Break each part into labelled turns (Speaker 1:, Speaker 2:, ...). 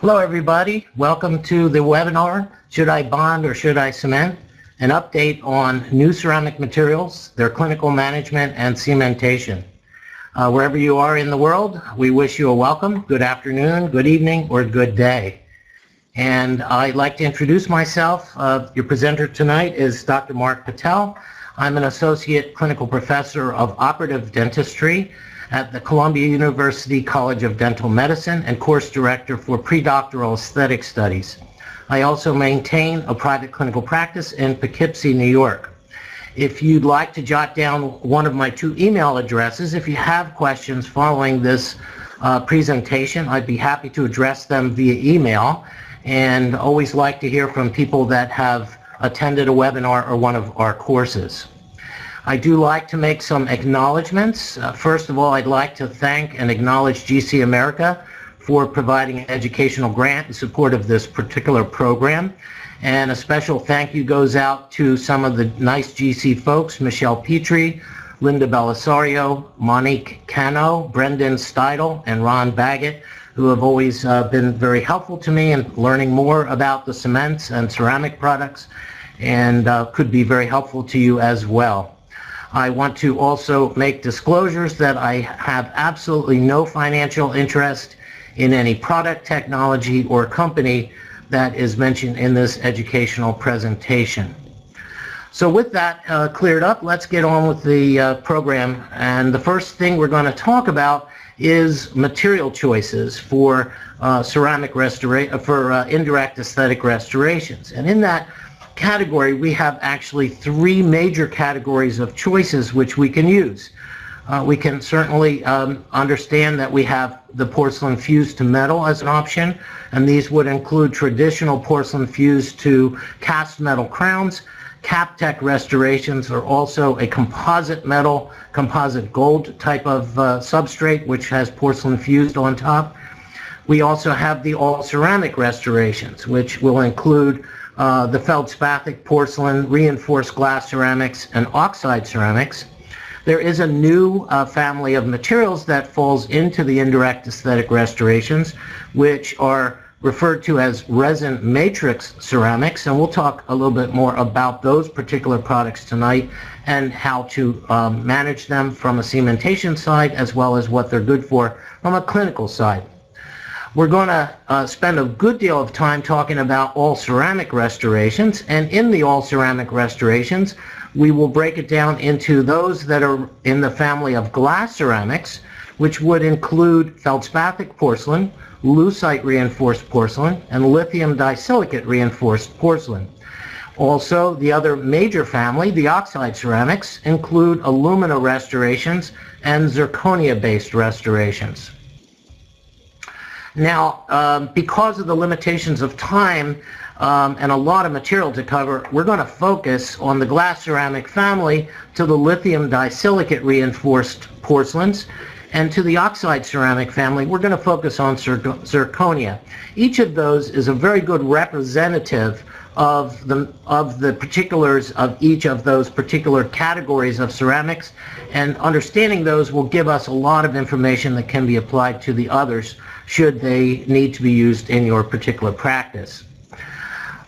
Speaker 1: Hello everybody, welcome to the webinar, Should I Bond or Should I Cement? An update on new ceramic materials, their clinical management and cementation. Wherever you are in the world, we wish you a welcome, good afternoon, good evening, or good day. And I'd like to introduce myself. Your presenter tonight is Dr. Mark Patel. I'm an Associate Clinical Professor of Operative Dentistry at the Columbia University College of Dental Medicine and Course Director for Predoctoral Aesthetic Studies. I also maintain a private clinical practice in Poughkeepsie, New York. If you'd like to jot down one of my two email addresses, if you have questions following this presentation, I'd be happy to address them via email, and always like to hear from people that have attended a webinar or one of our courses. I do like to make some acknowledgments. First of all, I'd like to thank and acknowledge GC America for providing an educational grant in support of this particular program. And a special thank you goes out to some of the nice GC folks, Michelle Petrie, Linda Belisario, Monique Cano, Brendan Steidel, and Ron Baggett, who have always been very helpful to me in learning more about the cements and ceramic products, and could be very helpful to you as well. I want to also make disclosures that I have absolutely no financial interest in any product, technology, or company that is mentioned in this educational presentation. So with that cleared up, let's get on with the program. And the first thing we're going to talk about is material choices for ceramic restoration, for indirect aesthetic restorations. And in that category, we have actually three major categories of choices which we can use. We can certainly understand that we have the porcelain fused to metal as an option, and these would include traditional porcelain fused to cast metal crowns. CapTech restorations are also a composite metal, composite gold type of substrate which has porcelain fused on top. We also have the all ceramic restorations, which will include the feldspathic porcelain, reinforced glass ceramics, and oxide ceramics. There is a new family of materials that falls into the indirect aesthetic restorations, which are referred to as resin matrix ceramics, and we'll talk a little bit more about those particular products tonight and how to manage them from a cementation side as well as what they're good for from a clinical side. We're going to spend a good deal of time talking about all ceramic restorations, and in the all ceramic restorations we will break it down into those that are in the family of glass ceramics, which would include feldspathic porcelain, lucite reinforced porcelain, and lithium disilicate reinforced porcelain. Also, the other major family, the oxide ceramics, include alumina restorations and zirconia based restorations. Now, because of the limitations of time and a lot of material to cover, we're going to focus on the glass ceramic family to the lithium disilicate reinforced porcelains, and to the oxide ceramic family, we're going to focus on zirconia. Each of those is a very good representative of the particulars of each of those particular categories of ceramics, and understanding those will give us a lot of information that can be applied to the others should they need to be used in your particular practice.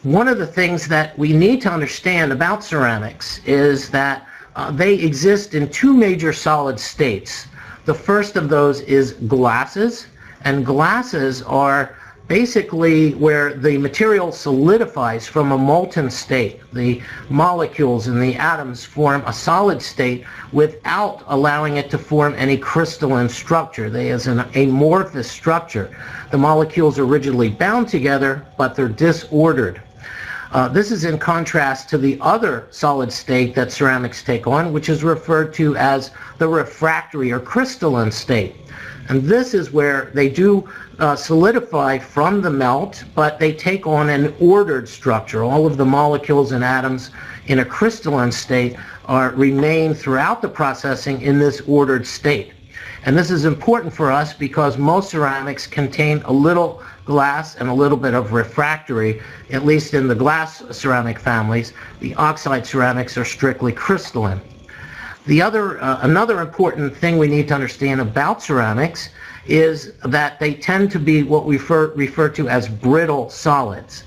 Speaker 1: One of the things that we need to understand about ceramics is that they exist in two major solid states. The first of those is glasses, and glasses are basically where the material solidifies from a molten state. The molecules and the atoms form a solid state without allowing it to form any crystalline structure. They is an amorphous structure. The molecules are rigidly bound together, but they're disordered. This is in contrast to the other solid state that ceramics take on, which is referred to as the refractory or crystalline state. And this is where they do solidify from the melt, but they take on an ordered structure. All of the molecules and atoms in a crystalline state remain throughout the processing in this ordered state. And this is important for us because most ceramics contain a little glass and a little bit of refractory, at least in the glass ceramic families. The oxide ceramics are strictly crystalline. Another important thing we need to understand about ceramics is that they tend to be what we refer to as brittle solids.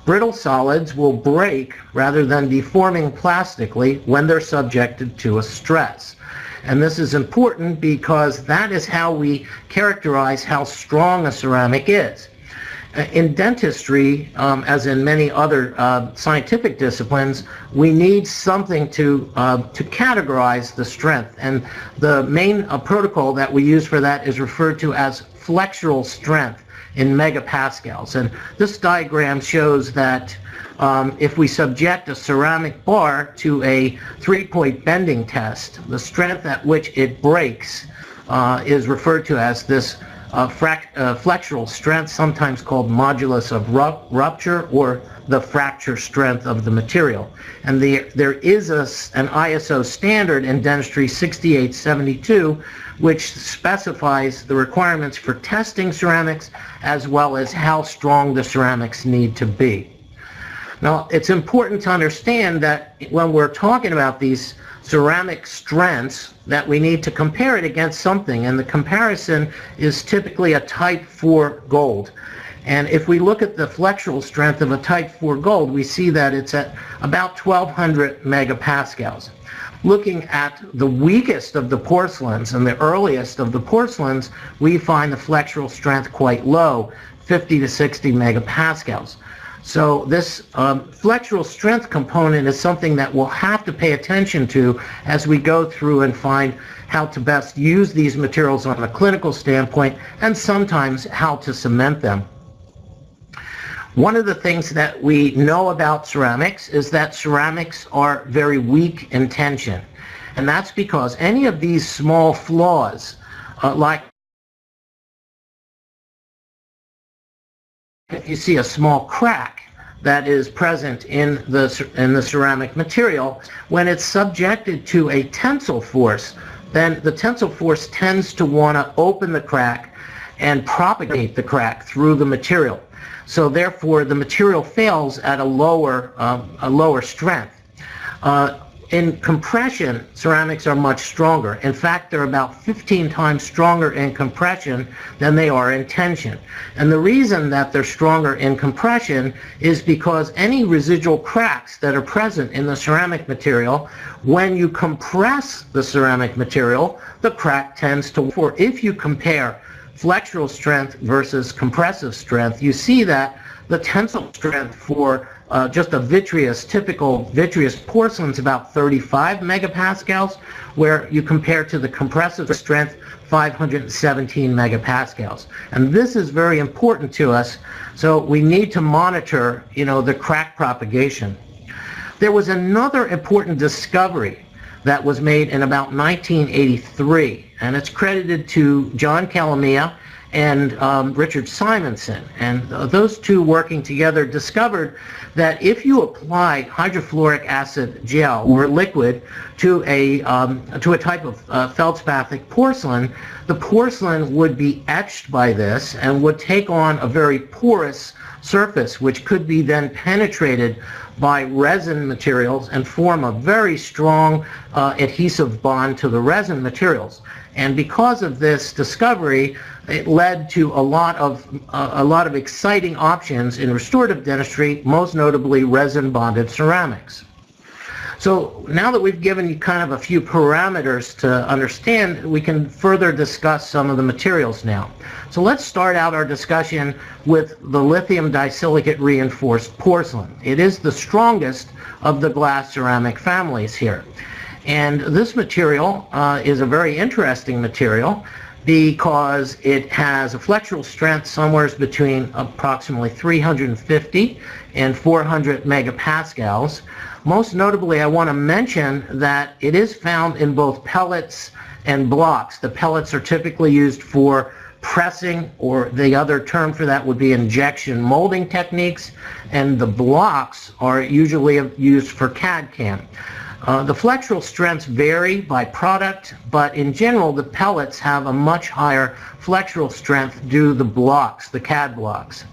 Speaker 1: Brittle solids will break rather than deforming plastically when they're subjected to a stress. And this is important because that is how we characterize how strong a ceramic is. In dentistry, as in many other scientific disciplines, we need something to categorize the strength. And the main protocol that we use for that is referred to as flexural strength in megapascals. And this diagram shows that if we subject a ceramic bar to a 3-point bending test, the strength at which it breaks is referred to as this flexural strength, sometimes called modulus of rupture, or the fracture strength of the material. And there is an ISO standard in dentistry, 6872, which specifies the requirements for testing ceramics as well as how strong the ceramics need to be. Now, it's important to understand that when we're talking about these ceramic strengths, that we need to compare it against something, and the comparison is typically a type 4 gold. And if we look at the flexural strength of a type 4 gold, we see that it's at about 1200 megapascals. Looking at the weakest of the porcelains and the earliest of the porcelains, we find the flexural strength quite low, 50 to 60 megapascals. So this flexural strength component is something that we'll have to pay attention to as we go through and find how to best use these materials on a clinical standpoint, and sometimes how to cement them. One of the things that we know about ceramics is that ceramics are very weak in tension. And that's because any of these small flaws, like if you see a small crack that is present in the ceramic material, when it's subjected to a tensile force, then the tensile force tends to want to open the crack and propagate the crack through the material. So therefore, the material fails at a lower strength. In compression, ceramics are much stronger. In fact, they're about 15 times stronger in compression than they are in tension. And the reason that they're stronger in compression is because any residual cracks that are present in the ceramic material, when you compress the ceramic material, the crack tends to, if you compare flexural strength versus compressive strength, you see that the tensile strength for just a typical vitreous porcelain is about 35 megapascals, where you compare to the compressive strength 517 megapascals. And this is very important to us, so we need to monitor, the crack propagation. There was another important discovery that was made in about 1983, and it's credited to John Calamia and Richard Simonson. And those two working together discovered that if you apply hydrofluoric acid gel or liquid to a type of feldspathic porcelain, the porcelain would be etched by this and would take on a very porous surface, which could be then penetrated by resin materials and form a very strong adhesive bond to the resin materials. And because of this discovery, it led to a lot of exciting options in restorative dentistry, most notably resin-bonded ceramics. So now that we've given you kind of a few parameters to understand, we can further discuss some of the materials now. So let's start out our discussion with the lithium disilicate reinforced porcelain. It is the strongest of the glass ceramic families here. And this material is a very interesting material because it has a flexural strength somewhere between approximately 350 and 400 megapascals. Most notably, I want to mention that it is found in both pellets and blocks. The pellets are typically used for pressing, or the other term for that would be injection molding techniques, and the blocks are usually used for CAD/CAM. The flexural strengths vary by product, but in general the pellets have a much higher flexural strength due to the blocks, the CAD blocks.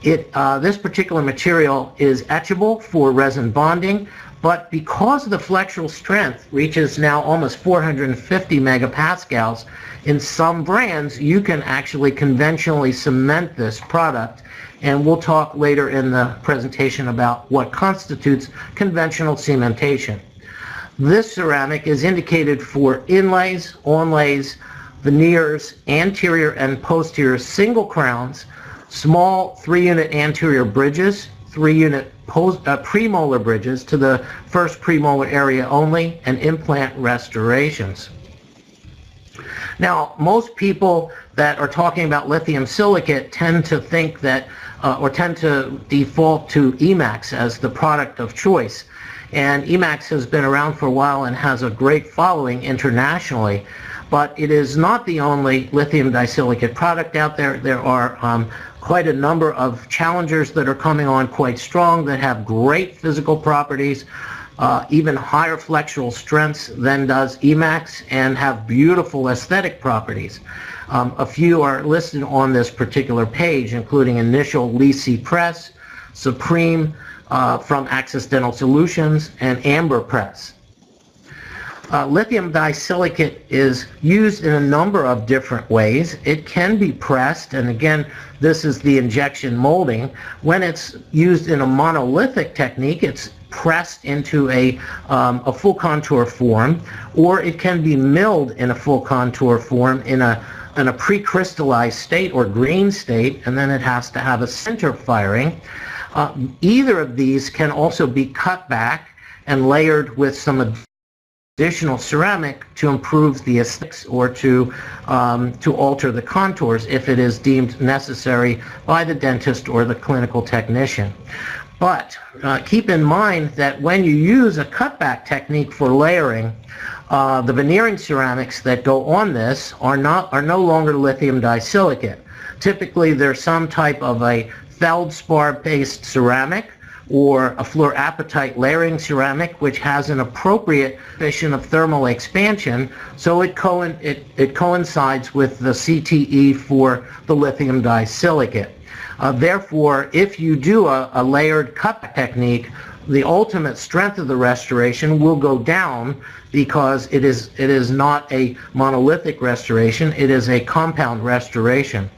Speaker 1: This particular material is etchable for resin bonding, But because the flexural strength reaches now almost 450 megapascals, in some brands you can actually conventionally cement this product, and we'll talk later in the presentation about what constitutes conventional cementation. This ceramic is indicated for inlays, onlays, veneers, anterior and posterior single crowns, small 3-unit anterior bridges, 3-unit premolar bridges to the first premolar area only, and implant restorations. Now, most people that are talking about lithium silicate tend to think that, or tend to default to Emax as the product of choice. And Emax has been around for a while and has a great following internationally. But it is not the only lithium disilicate product out there. There are quite a number of challengers that are coming on quite strong that have great physical properties, even higher flexural strengths than does Emax, and have beautiful aesthetic properties. A few are listed on this particular page, including Initial Lisi Press, Supreme from Access Dental Solutions, and Amber Press. Lithium disilicate is used in a number of different ways. It can be pressed, and again, this is the injection molding. When it's used in a monolithic technique, it's pressed into a full contour form, or it can be milled in a full contour form in a pre-crystallized state or green state, and then it has to have a center firing. Either of these can also be cut back and layered with some additional ceramic to improve the aesthetics or to alter the contours if it is deemed necessary by the dentist or the clinical technician. But keep in mind that when you use a cutback technique for layering, the veneering ceramics that go on this are no longer lithium disilicate. Typically, there's some type of a feldspar-based ceramic or a fluorapatite layering ceramic, which has an appropriate coefficient of thermal expansion, so it coincides with the CTE for the lithium disilicate. Therefore, if you do a layered cut technique, the ultimate strength of the restoration will go down because it is not a monolithic restoration, it is a compound restoration.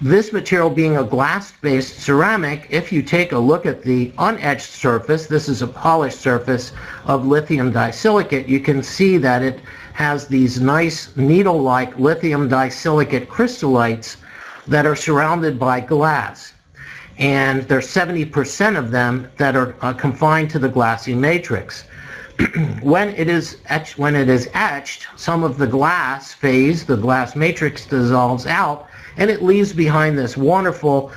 Speaker 1: This material being a glass-based ceramic, if you take a look at the unetched surface, this is a polished surface of lithium disilicate, you can see that it has these nice needle-like lithium disilicate crystallites that are surrounded by glass. And there's 70% of them that are confined to the glassy matrix. When it is etched, some of the glass phase, the glass matrix, dissolves out, and it leaves behind this wonderful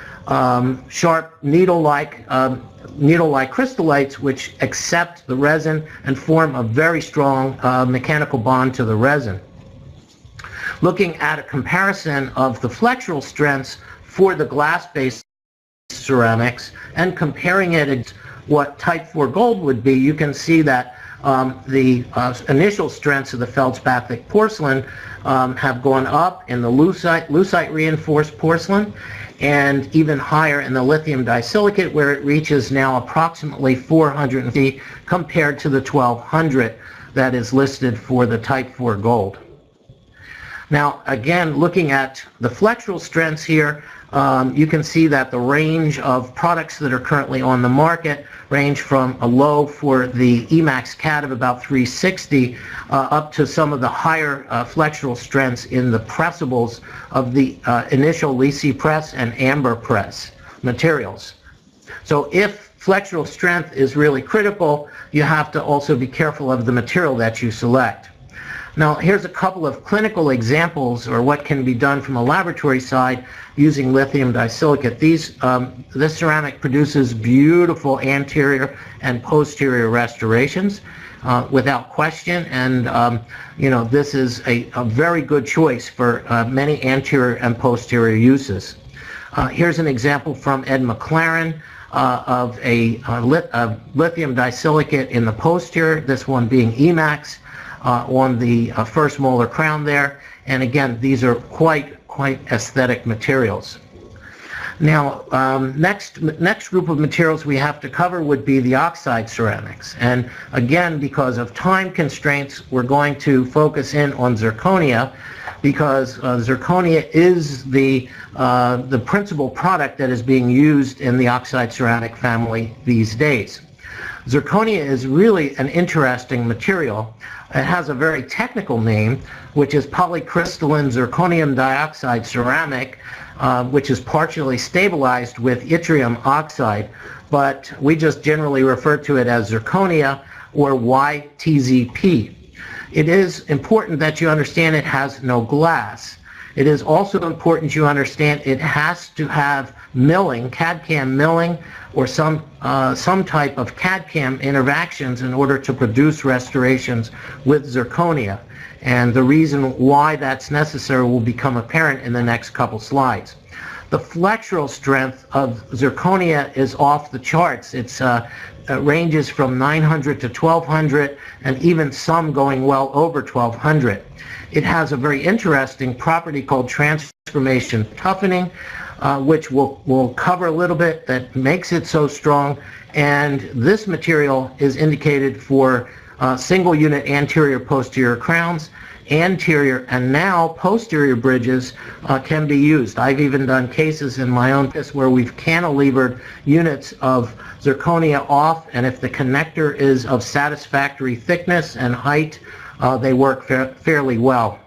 Speaker 1: sharp needle-like crystallites which accept the resin and form a very strong mechanical bond to the resin. Looking at a comparison of the flexural strengths for the glass-based ceramics and comparing it to what Type 4 gold would be, you can see that the initial strengths of the feldspathic porcelain have gone up in the lucite reinforced porcelain, and even higher in the lithium disilicate, where it reaches now approximately 450 compared to the 1200 that is listed for the Type 4 gold. Now, again, looking at the flexural strengths here, you can see that the range of products that are currently on the market range from a low for the Emax CAD of about 360 up to some of the higher flexural strengths in the pressables of the Initial Lisi Press and Amber Press materials. So if flexural strength is really critical, you have to also be careful of the material that you select. Now, here's a couple of clinical examples, or what can be done from a laboratory side using lithium disilicate. This ceramic produces beautiful anterior and posterior restorations without question, and this is a very good choice for many anterior and posterior uses. Here's an example from Ed McLaren of a lithium disilicate in the posterior, this one being Emax. On the first molar crown there, and again, these are quite aesthetic materials. Now, next group of materials we have to cover would be the oxide ceramics. And again, because of time constraints, we're going to focus in on zirconia, because zirconia is the principal product that is being used in the oxide ceramic family these days. Zirconia is really an interesting material. It has a very technical name, which is polycrystalline zirconium dioxide ceramic, which is partially stabilized with yttrium oxide, but we just generally refer to it as zirconia, or YTZP. It is important that you understand it has no glass. It is also important you understand it has to have milling, CAD-CAM milling, or some type of CAD-CAM interactions in order to produce restorations with zirconia. And the reason why that's necessary will become apparent in the next couple slides. The flexural strength of zirconia is off the charts. It ranges from 900 to 1200, and even some going well over 1200. It has a very interesting property called transformation toughening, which we'll cover a little bit, that makes it so strong. And this material is indicated for single unit anterior posterior crowns, anterior and now posterior bridges can be used. I've even done cases in my own case where we've cantilevered units of zirconia off, and if the connector is of satisfactory thickness and height, they work fairly well.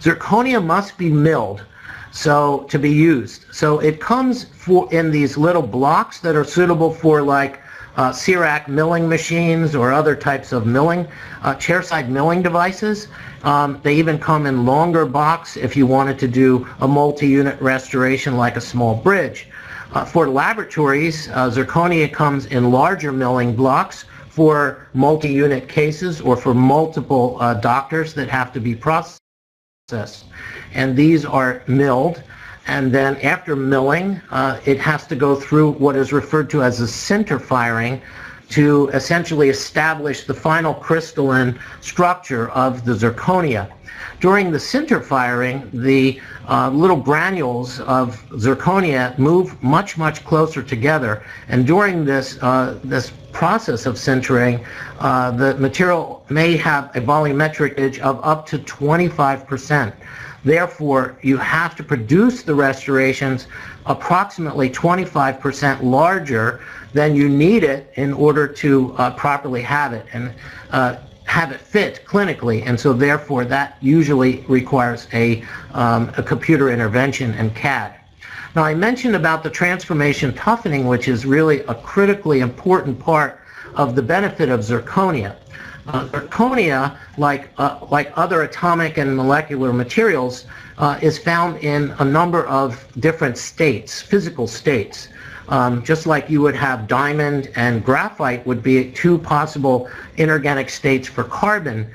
Speaker 1: Zirconia must be milled to be used. So it comes in these little blocks that are suitable for like CERAC milling machines or other types of milling, chairside milling devices. They even come in longer box if you wanted to do a multi-unit restoration like a small bridge. For laboratories, zirconia comes in larger milling blocks for multi-unit cases or for multiple doctors that have to be processed. And these are milled, and then after milling, it has to go through what is referred to as a sinter firing to essentially establish the final crystalline structure of the zirconia. During the sinter firing, the little granules of zirconia move much closer together, and during this process of sintering, the material may have a volumetric edge of up to 25%. Therefore, you have to produce the restorations approximately 25% larger than you need it in order to properly have it and have it fit clinically. And so therefore that usually requires a computer intervention and CAD. Now, I mentioned about the transformation toughening, which is really a critically important part of the benefit of zirconia. Zirconia, like other atomic and molecular materials, is found in a number of different states, physical states. Just like you would have diamond and graphite would be two possible inorganic states for carbon,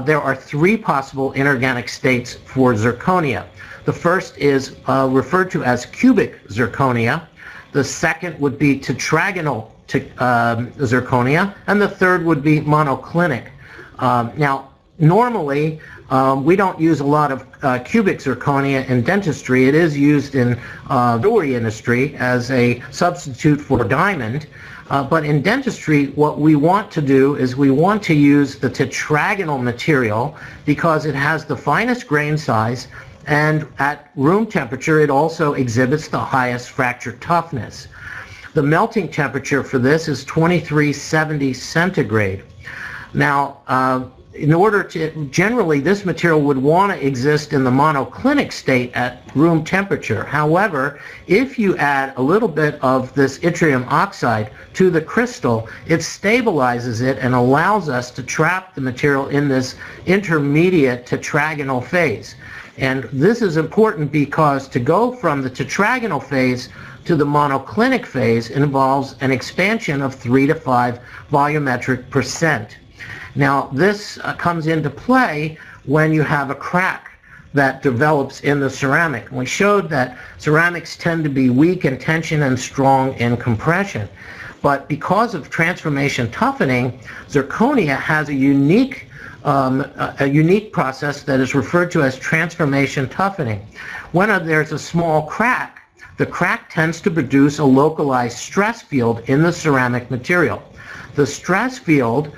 Speaker 1: there are three possible inorganic states for zirconia. The first is referred to as cubic zirconia. The second would be tetragonal zirconia, and the third would be monoclinic. Now, normally, we don't use a lot of cubic zirconia in dentistry. It is used in jewelry industry as a substitute for diamond. But in dentistry, what we want to do is we want to use the tetragonal material because it has the finest grain size, and at room temperature it also exhibits the highest fracture toughness. The melting temperature for this is 2370 centigrade. Now, in order to, generally this material would want to exist in the monoclinic state at room temperature. However, if you add a little bit of this yttrium oxide to the crystal, it stabilizes it and allows us to trap the material in this intermediate tetragonal phase. And this is important because to go from the tetragonal phase to the monoclinic phase involves an expansion of 3 to 5 volumetric percent. Now, this comes into play when you have a crack that develops in the ceramic. We showed that ceramics tend to be weak in tension and strong in compression. But because of transformation toughening, zirconia has a unique process that is referred to as transformation toughening. When there's a small crack, the crack tends to produce a localized stress field in the ceramic material. The stress field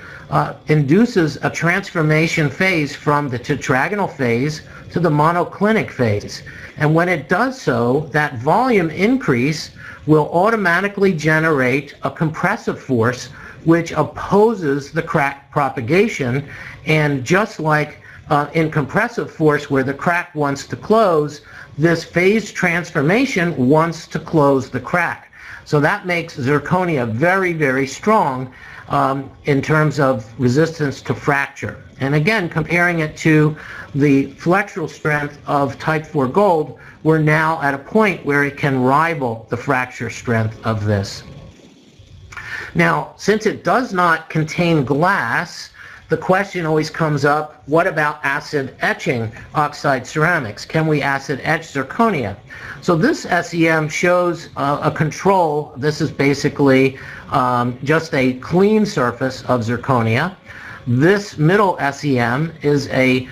Speaker 1: induces a transformation phase from the tetragonal phase to the monoclinic phase. And when it does so, that volume increase will automatically generate a compressive force which opposes the crack propagation. And just like in compressive force where the crack wants to close, this phase transformation wants to close the crack. So that makes zirconia very, very strong in terms of resistance to fracture. And again, comparing it to the flexural strength of type 4 gold, we're now at a point where it can rival the fracture strength of this. Now, since it does not contain glass, the question always comes up, what about acid etching oxide ceramics? Can we acid etch zirconia? So this SEM shows a control. This is basically just a clean surface of zirconia. This middle SEM is a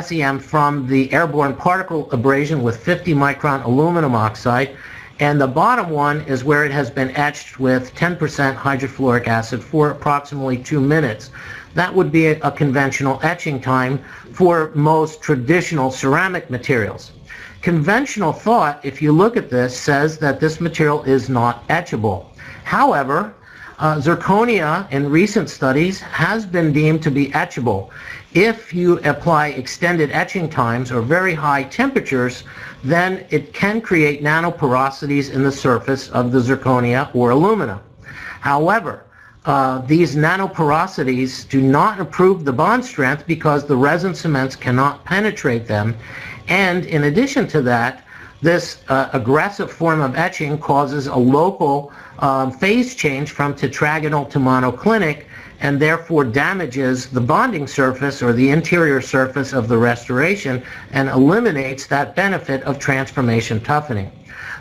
Speaker 1: SEM from the airborne particle abrasion with 50 micron aluminum oxide. And the bottom one is where it has been etched with 10% hydrofluoric acid for approximately 2 minutes. That would be a conventional etching time for most traditional ceramic materials. Conventional thought, if you look at this, says that this material is not etchable. However, zirconia in recent studies has been deemed to be etchable. If you apply extended etching times or very high temperatures, then it can create nanoporosities in the surface of the zirconia or alumina. However, these nanoporosities do not improve the bond strength because the resin cements cannot penetrate them. And in addition to that, this aggressive form of etching causes a local phase change from tetragonal to monoclinic, and therefore damages the bonding surface or the interior surface of the restoration and eliminates that benefit of transformation toughening.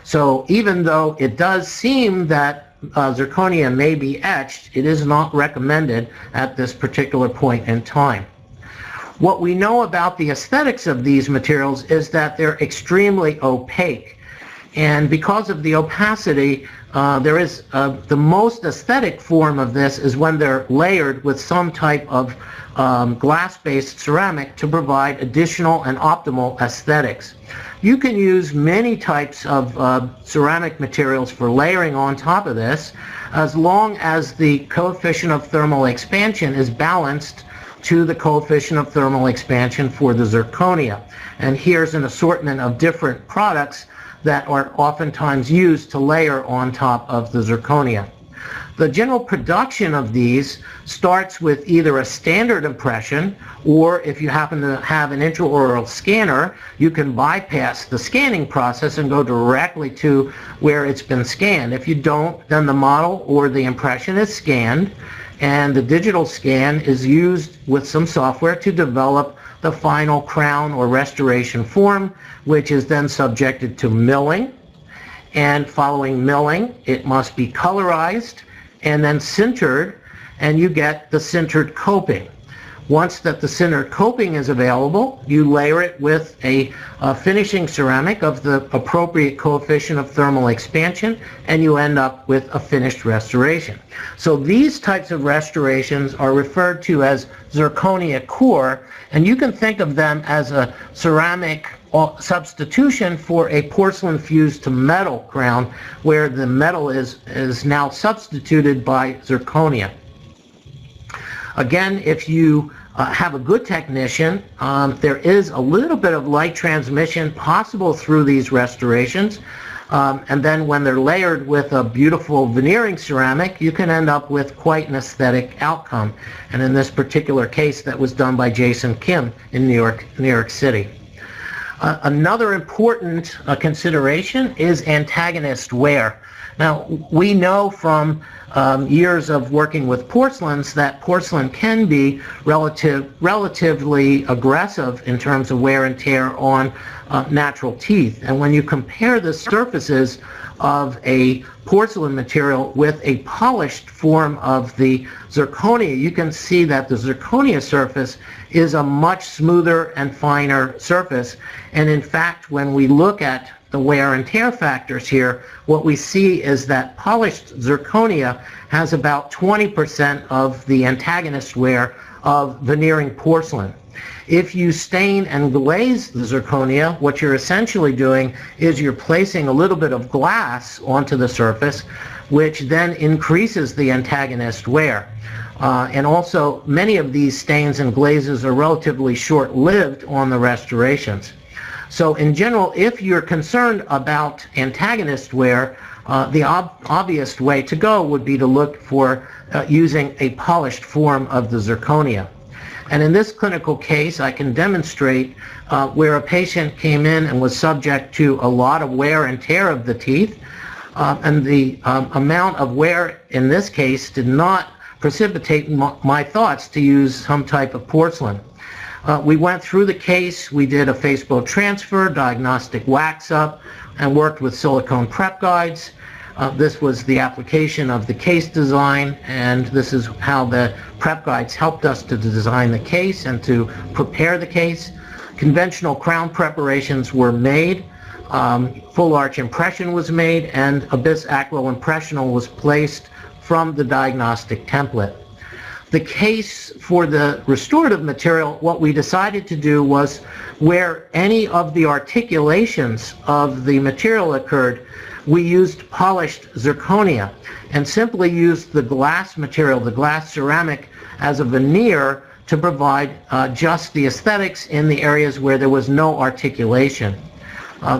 Speaker 1: So even though it does seem that zirconia may be etched, it is not recommended at this particular point in time. What we know about the aesthetics of these materials is that they're extremely opaque. And because of the opacity, there is the most aesthetic form of this is when they're layered with some type of glass-based ceramic to provide additional and optimal aesthetics. You can use many types of ceramic materials for layering on top of this, as long as the coefficient of thermal expansion is balanced to the coefficient of thermal expansion for the zirconia. And here's an assortment of different products that are oftentimes used to layer on top of the zirconia. The general production of these starts with either a standard impression, or if you happen to have an intraoral scanner, you can bypass the scanning process and go directly to where it's been scanned. If you don't, then the model or the impression is scanned, and the digital scan is used with some software to develop the final crown or restoration form, which is then subjected to milling. And following milling, it must be colorized and then sintered, and you get the sintered coping. Once that the sintered coping is available, you layer it with a finishing ceramic of the appropriate coefficient of thermal expansion, and you end up with a finished restoration. So these types of restorations are referred to as zirconia core, and you can think of them as a ceramic substitution for a porcelain fused to metal crown, where the metal is now substituted by zirconia. Again, if you have a good technician, there is a little bit of light transmission possible through these restorations, and then when they're layered with a beautiful veneering ceramic, you can end up with quite an aesthetic outcome. And in this particular case, that was done by Jason Kim in New York City. Another important consideration is antagonist wear. Now, we know from years of working with porcelains that porcelain can be relatively aggressive in terms of wear and tear on natural teeth. And when you compare the surfaces of a porcelain material with a polished form of the zirconia, you can see that the zirconia surface is a much smoother and finer surface. And in fact, when we look at the wear and tear factors here, what we see is that polished zirconia has about 20% of the antagonist wear of veneering porcelain. If you stain and glaze the zirconia, what you're essentially doing is you're placing a little bit of glass onto the surface, which then increases the antagonist wear. And also, many of these stains and glazes are relatively short-lived on the restorations. So in general, if you're concerned about antagonist wear, the obvious way to go would be to look for using a polished form of the zirconia. And in this clinical case, I can demonstrate where a patient came in and was subject to a lot of wear and tear of the teeth, and the amount of wear in this case did not precipitate my thoughts to use some type of porcelain. We went through the case, we did a Facebook transfer, diagnostic wax-up, and worked with silicone prep guides. This was the application of the case design, and this is how the prep guides helped us to design the case and to prepare the case. Conventional crown preparations were made, full arch impression was made, and a bis acryl impressional was placed from the diagnostic template. The case for the restorative material, what we decided to do was where any of the articulations of the material occurred, we used polished zirconia and simply used the glass material, the glass ceramic, as a veneer to provide just the aesthetics in the areas where there was no articulation.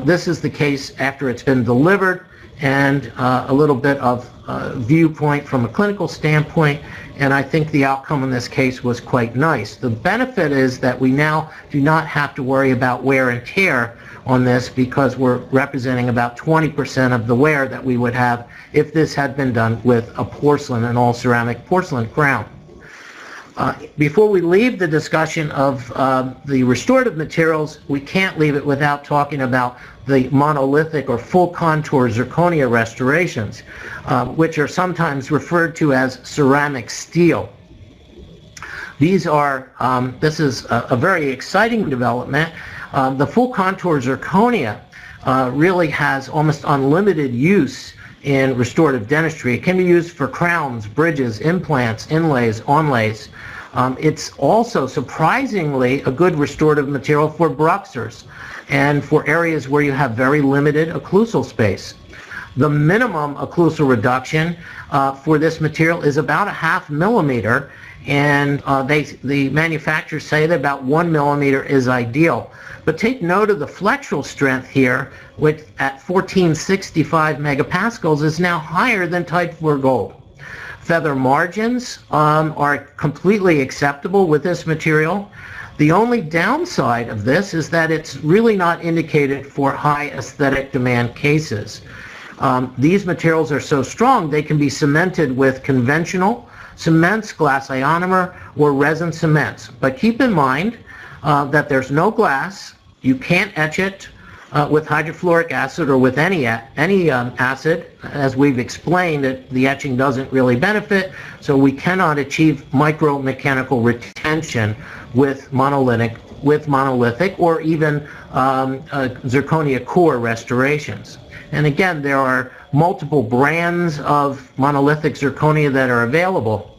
Speaker 1: This is the case after it's been delivered, and a little bit of viewpoint from a clinical standpoint, and I think the outcome in this case was quite nice. The benefit is that we now do not have to worry about wear and tear on this, because we're representing about 20% of the wear that we would have if this had been done with a porcelain, an all-ceramic porcelain crown. Before we leave the discussion of the restorative materials, we can't leave it without talking about the monolithic or full contour zirconia restorations, which are sometimes referred to as ceramic steel. These are, this is a very exciting development. The full contour zirconia really has almost unlimited use in restorative dentistry. It can be used for crowns, bridges, implants, inlays, onlays. It's also surprisingly a good restorative material for bruxers and for areas where you have very limited occlusal space. The minimum occlusal reduction for this material is about 0.5 millimeter, and the manufacturers say that about 1 millimeter is ideal. But take note of the flexural strength here, which at 1465 megapascals is now higher than Type 4 gold. Feather margins are completely acceptable with this material. The only downside of this is that it's really not indicated for high aesthetic demand cases. These materials are so strong they can be cemented with conventional cements, glass ionomer, or resin cements. But keep in mind that there's no glass. You can't etch it with hydrofluoric acid or with any acid. As we've explained, the etching doesn't really benefit, so we cannot achieve micromechanical retention with monolithic or even zirconia core restorations. And again, there are multiple brands of monolithic zirconia that are available.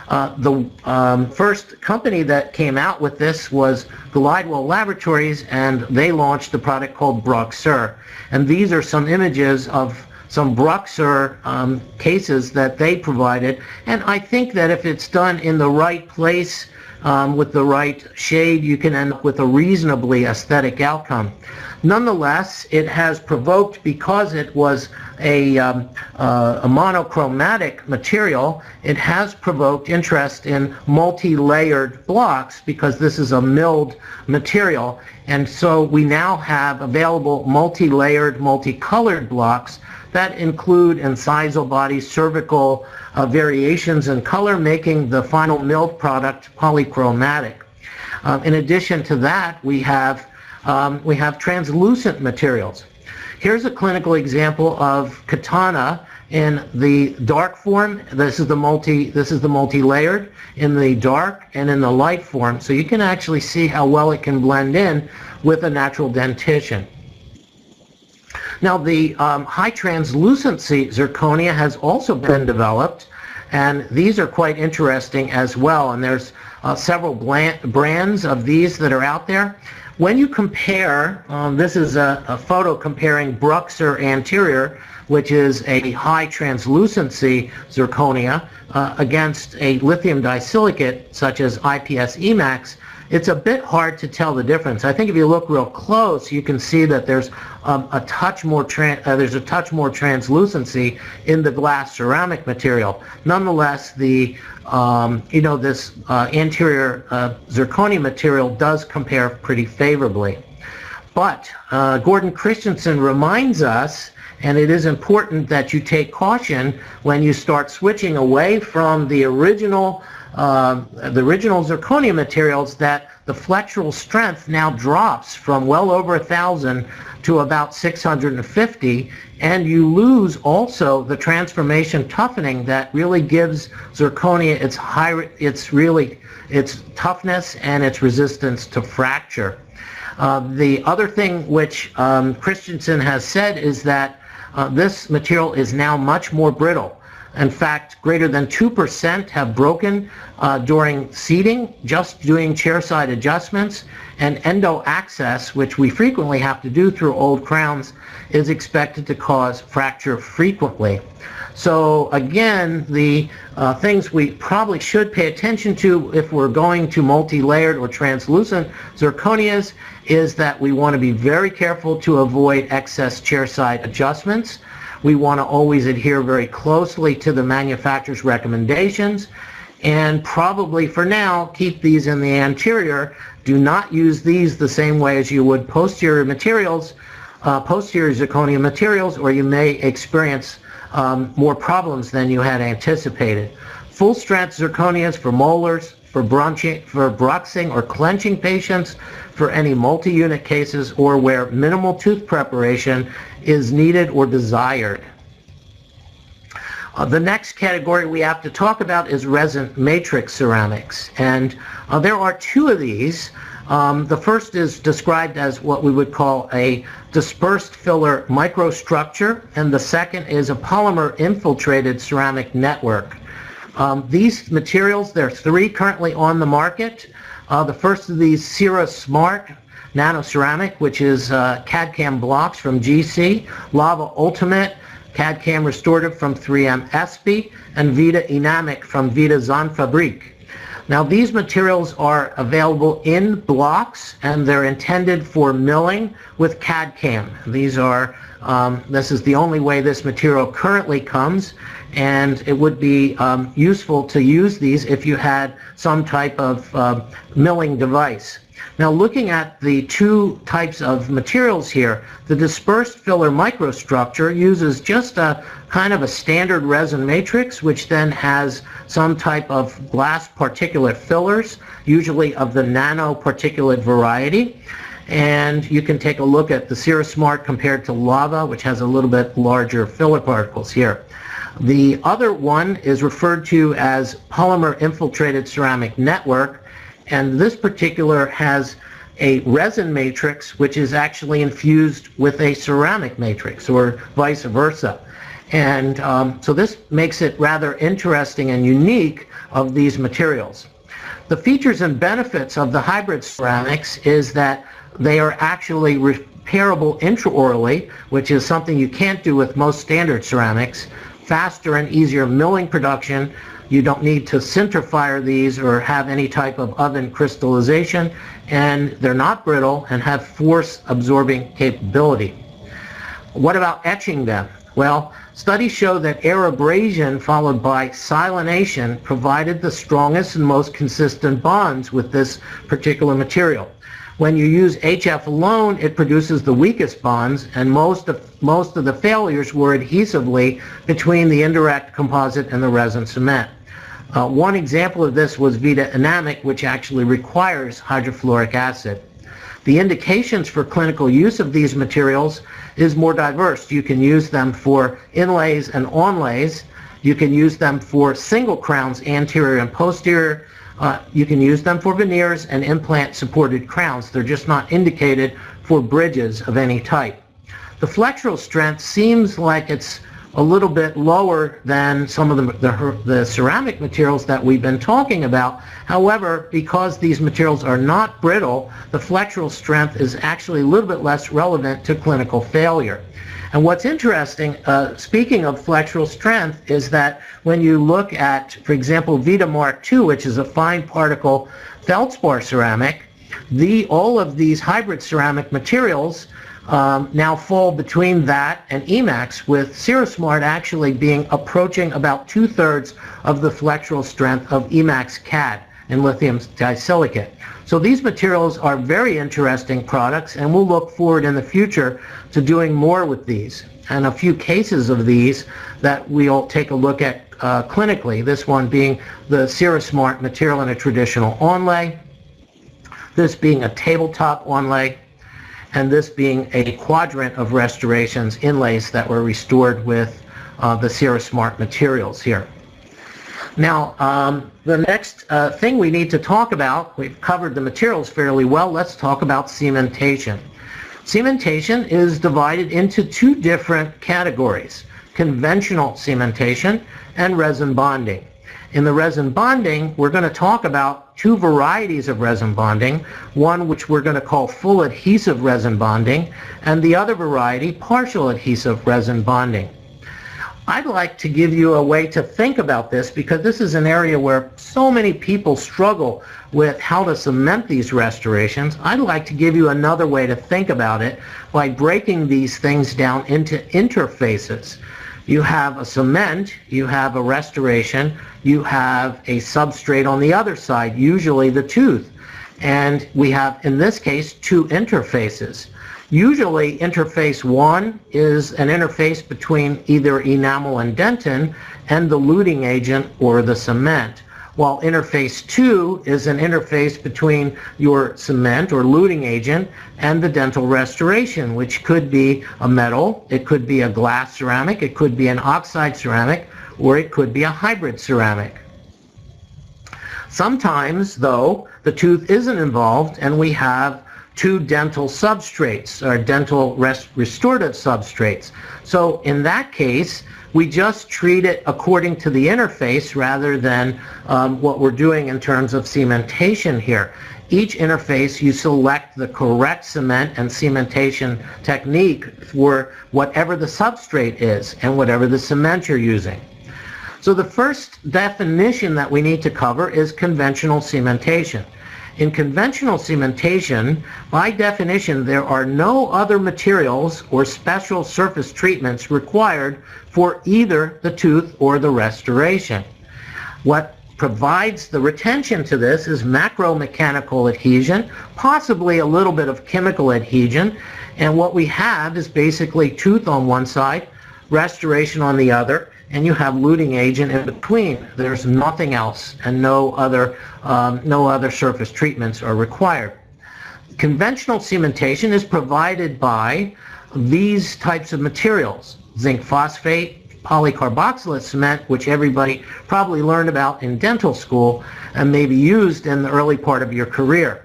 Speaker 1: The first company that came out with this was Glidewell Laboratories, and they launched a product called Bruxer. And these are some images of some Bruxer cases that they provided. And I think that if it's done in the right place with the right shade, you can end up with a reasonably aesthetic outcome. Nonetheless, it has provoked, because it was a monochromatic material, it has provoked interest in multi-layered blocks, because this is a milled material. And so we now have available multi-layered, multicolored blocks that include incisal body, cervical variations in color, making the final milled product polychromatic. In addition to that, we have translucent materials. Here's a clinical example of Katana in the dark form. This is the multi-layered in the dark and in the light form, so you can actually see how well it can blend in with a natural dentition. Now, the high translucency zirconia has also been developed, and these are quite interesting as well, and there's several brands of these that are out there. When you compare, this is a photo comparing Bruxer Anterior, which is a high translucency zirconia, against a lithium disilicate such as IPS Emax. It's a bit hard to tell the difference. I think if you look real close, you can see that there's a touch more translucency in the glass ceramic material. Nonetheless, the this anterior zirconia material does compare pretty favorably. But Gordon Christensen reminds us, and it is important that you take caution when you start switching away from the original zirconia materials, that the flexural strength now drops from well over 1,000 to about 650, and you lose also the transformation toughening that really gives zirconia its toughness and its resistance to fracture. The other thing which Christensen has said is that this material is now much more brittle. In fact, greater than 2% have broken during seating, just doing chairside adjustments, and endo access, which we frequently have to do through old crowns, is expected to cause fracture frequently. So again, the things we probably should pay attention to if we're going to multi-layered or translucent zirconias is that we want to be very careful to avoid excess chairside adjustments. We want to always adhere very closely to the manufacturer's recommendations, and probably for now keep these in the anterior. Do not use these the same way as you would posterior materials, posterior zirconia materials, or you may experience more problems than you had anticipated. Full strength zirconias for molars, for bruxing or clenching patients, for any multi-unit cases, or where minimal tooth preparation is needed or desired. The next category we have to talk about is resin matrix ceramics, and there are two of these. The first is described as what we would call a dispersed filler microstructure, and the second is a polymer infiltrated ceramic network. These materials, there are three currently on the market. The first of these, Cera Smart Nanoceramic, which is CAD-CAM blocks from GC, Lava Ultimate CAD-CAM Restorative from 3M Espy, and Vita Enamic from Vita Zonfabrique. Now, these materials are available in blocks, and they're intended for milling with CAD-CAM. These are, this is the only way this material currently comes, and it would be useful to use these if you had some type of milling device. Now, looking at the two types of materials here, the dispersed filler microstructure uses just a kind of a standard resin matrix, which then has some type of glass particulate fillers, usually of the nanoparticulate variety. And you can take a look at the Cera Smart compared to Lava, which has a little bit larger filler particles here. The other one is referred to as polymer infiltrated ceramic network, and this particular has a resin matrix which is actually infused with a ceramic matrix, or vice versa. And so this makes it rather interesting and unique of these materials. The features and benefits of the hybrid ceramics is that they are actually repairable intraorally, which is something you can't do with most standard ceramics, faster and easier milling production. You don't need to sinter fire these or have any type of oven crystallization, and they're not brittle and have force absorbing capability. What about etching them? Well, studies show that air abrasion followed by silination provided the strongest and most consistent bonds with this particular material. When you use HF alone, it produces the weakest bonds, and most of the failures were adhesively between the indirect composite and the resin cement. One example of this was Vita Enamic, which actually requires hydrofluoric acid. The indications for clinical use of these materials is more diverse. You can use them for inlays and onlays. You can use them for single crowns, anterior and posterior. You can use them for veneers and implant supported crowns. They're just not indicated for bridges of any type. the flexural strength seems like it's a little bit lower than some of the ceramic materials that we've been talking about. However, because these materials are not brittle, the flexural strength is actually a little bit less relevant to clinical failure. And what's interesting, speaking of flexural strength, is that when you look at, for example, Vita Mark II, which is a fine particle feldspar ceramic, all of these hybrid ceramic materials now fall between that and Emax, with Cirrusmart actually approaching about 2/3 of the flexural strength of Emax CAD and lithium disilicate. So these materials are very interesting products, and we'll look forward in the future to doing more with these. And a few cases of these that we'll take a look at clinically, this one being the Cirrusmart material in a traditional onlay, this being a tabletop onlay, and this being a quadrant of restorations, inlays that were restored with the Cirrusmart materials here. Now, the next thing we need to talk about, we've covered the materials fairly well, let's talk about cementation. Cementation is divided into two different categories: conventional cementation and resin bonding. In the resin bonding, we're going to talk about two varieties of resin bonding, one which we're going to call full adhesive resin bonding, and the other variety, partial adhesive resin bonding. I'd like to give you a way to think about this, because this is an area where so many people struggle with how to cement these restorations. I'd like to give you another way to think about it by breaking these things down into interfaces. You have a cement, you have a restoration, you have a substrate on the other side, usually the tooth. And we have, in this case, two interfaces. Usually interface 1 is an interface between either enamel and dentin and the luting agent or the cement, while interface 2 is an interface between your cement or luting agent and the dental restoration, which could be a metal, it could be a glass ceramic, it could be an oxide ceramic, or it could be a hybrid ceramic. Sometimes, though, the tooth isn't involved and we have two dental substrates, or dental restorative substrates. So in that case, we just treat it according to the interface rather than what we're doing in terms of cementation here. Each interface, you select the correct cement and cementation technique for whatever the substrate is and whatever the cement you're using. So the first definition that we need to cover is conventional cementation. In conventional cementation, by definition, there are no other materials or special surface treatments required for either the tooth or the restoration. What provides the retention to this is macromechanical adhesion, possibly a little bit of chemical adhesion, and what we have is basically tooth on one side, restoration on the other, and you have luting agent in between. There's nothing else, and no other surface treatments are required. Conventional cementation is provided by these types of materials: zinc phosphate, polycarboxylate cement, which everybody probably learned about in dental school and maybe used in the early part of your career.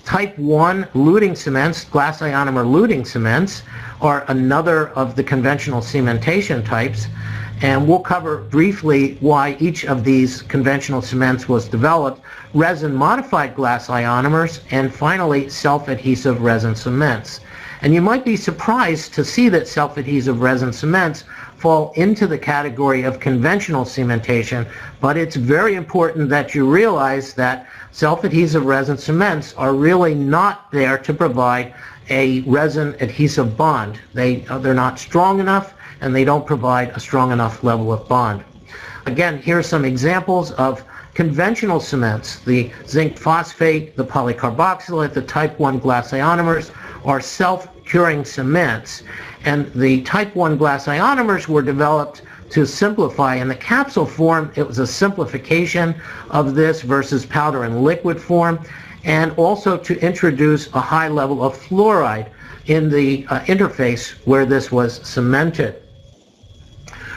Speaker 1: Type 1 luting cements, glass ionomer luting cements, are another of the conventional cementation types. And we'll cover briefly why each of these conventional cements was developed: resin-modified glass ionomers, and finally self-adhesive resin cements. And you might be surprised to see that self-adhesive resin cements fall into the category of conventional cementation, but it's very important that you realize that self-adhesive resin cements are really not there to provide a resin adhesive bond. They're not strong enough, and they don't provide a strong enough level of bond. Again, here are some examples of conventional cements. The zinc phosphate, the polycarboxylate, the type 1 glass ionomers are self-curing cements. And the type 1 glass ionomers were developed to simplify. In the capsule form, it was a simplification of this versus powder and liquid form, and also to introduce a high level of fluoride in the interface where this was cemented.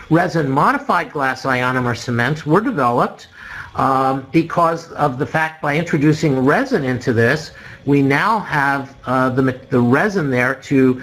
Speaker 1: Resin-modified glass ionomer cements were developed because of the fact by introducing resin into this, we now have the resin there to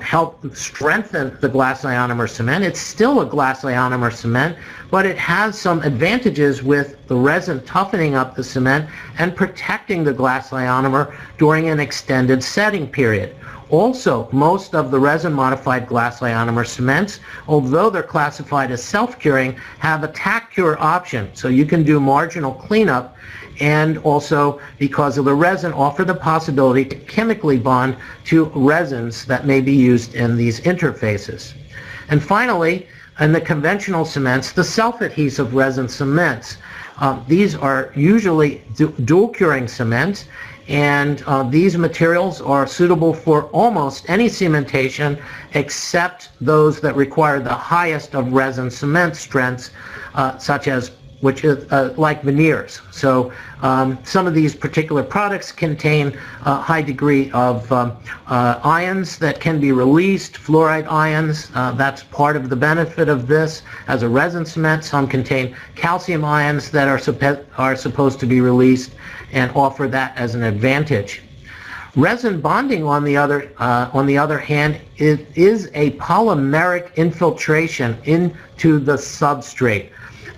Speaker 1: help strengthen the glass ionomer cement. It's still a glass ionomer cement, but it has some advantages with the resin toughening up the cement and protecting the glass ionomer during an extended setting period. Also, most of the resin-modified glass ionomer cements, although they're classified as self-curing, have a tack cure option, so you can do marginal cleanup, and also, because of the resin, offer the possibility to chemically bond to resins that may be used in these interfaces. And finally, in the conventional cements, the self-adhesive resin cements. These are usually dual curing cements, and these materials are suitable for almost any cementation except those that require the highest of resin cement strengths, such as like veneers. So some of these particular products contain a high degree of ions that can be released, fluoride ions. That's part of the benefit of this as a resin cement. Some contain calcium ions that are supposed to be released and offer that as an advantage. Resin bonding, on the other hand, is a polymeric infiltration into the substrate.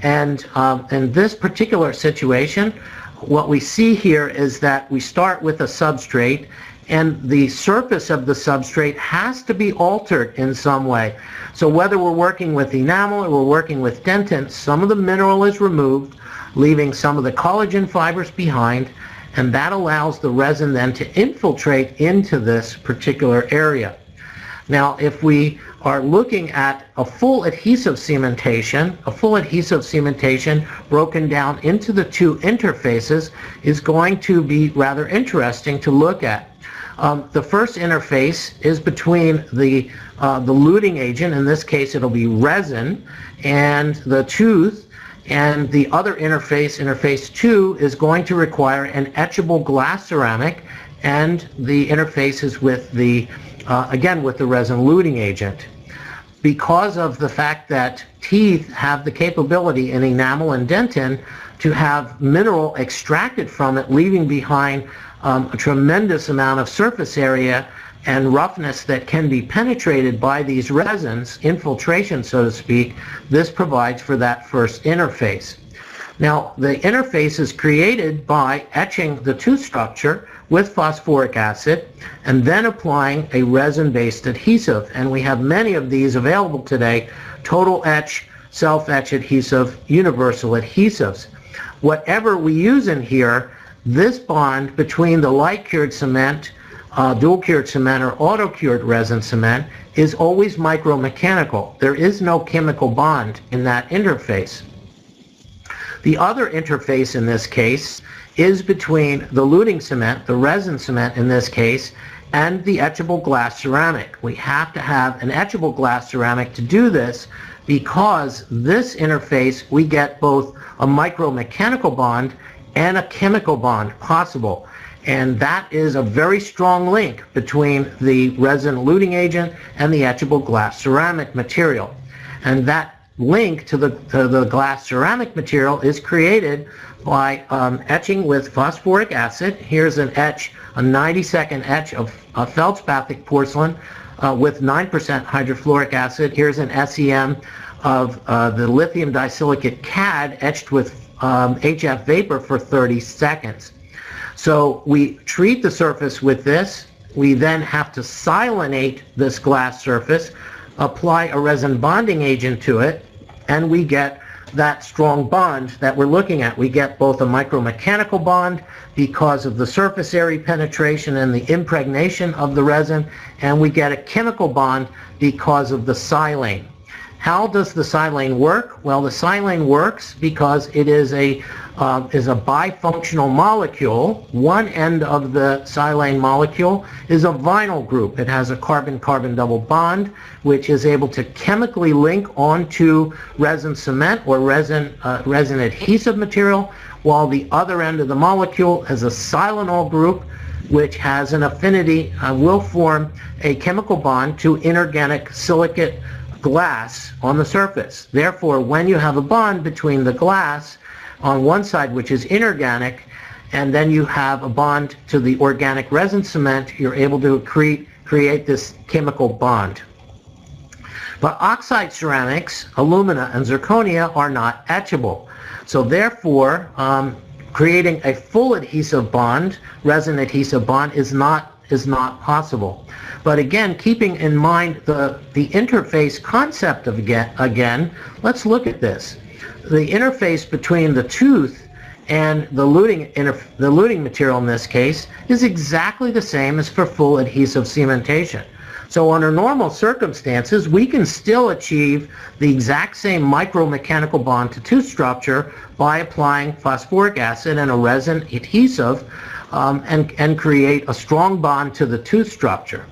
Speaker 1: And in this particular situation, what we see here is that we start with a substrate, and the surface of the substrate has to be altered in some way. So whether we're working with enamel or we're working with dentin, some of the mineral is removed, leaving some of the collagen fibers behind, and that allows the resin then to infiltrate into this particular area. Now, if we are looking at a full adhesive cementation, broken down into the two interfaces is going to be rather interesting to look at. The first interface is between the luting agent, in this case it'll be resin, and the tooth, and the other interface, interface 2, is going to require an etchable glass ceramic, and the interface is with the again with the resin luting agent. Because of the fact that teeth have the capability in enamel and dentin to have mineral extracted from it, leaving behind a tremendous amount of surface area and roughness that can be penetrated by these resins, infiltration so to speak, this provides for that first interface. Now, the interface is created by etching the tooth structure with phosphoric acid and then applying a resin-based adhesive. And we have many of these available today: total etch, self-etch adhesive, universal adhesives. Whatever we use in here, this bond between the light-cured cement, dual-cured cement, or auto-cured resin cement is always micromechanical. There is no chemical bond in that interface. The other interface in this case is between the luting cement, the resin cement in this case, and the etchable glass ceramic. We have to have an etchable glass ceramic to do this, because this interface we get both a micromechanical bond and a chemical bond possible. And that is a very strong link between the resin luting agent and the etchable glass ceramic material. And that link to the glass ceramic material is created by etching with phosphoric acid. Here's an etch, a 90-second etch of feldspathic porcelain with 9% hydrofluoric acid. Here's an SEM of the lithium disilicate CAD etched with HF vapor for 30 seconds. So we treat the surface with this. We then have to silanate this glass surface, apply a resin bonding agent to it, and we get that strong bond that we're looking at. We get both a micromechanical bond because of the surface area penetration and the impregnation of the resin, and we get a chemical bond because of the silane. How does the silane work? Well, the silane works because it is a bifunctional molecule. One end of the silane molecule is a vinyl group. It has a carbon-carbon double bond, which is able to chemically link onto resin cement or resin adhesive material, while the other end of the molecule is a silanol group, which has an affinity, will form a chemical bond to inorganic silicate glass on the surface. Therefore, when you have a bond between the glass, on one side, which is inorganic, and then you have a bond to the organic resin cement, you're able to create this chemical bond. But oxide ceramics, alumina and zirconia, are not etchable. So therefore, creating a full adhesive bond, resin adhesive bond, is not possible. But again, keeping in mind the interface concept of again, let's look at this. The interface between the tooth and the luting material in this case is exactly the same as for full adhesive cementation. So under normal circumstances, we can still achieve the exact same micromechanical bond to tooth structure by applying phosphoric acid and a resin adhesive and create a strong bond to the tooth structure.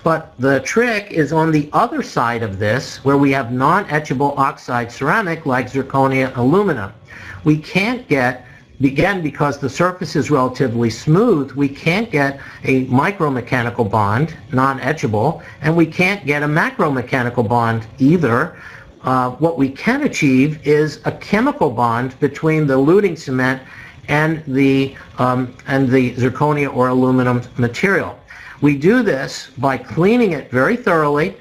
Speaker 1: But the trick is on the other side of this, where we have non-etchable oxide ceramic like zirconia and alumina. We can't get, again, because the surface is relatively smooth, we can't get a micromechanical bond, non-etchable, and we can't get a macromechanical bond either. What we can achieve is a chemical bond between the luting cement and the zirconia or aluminum material. We do this by cleaning it very thoroughly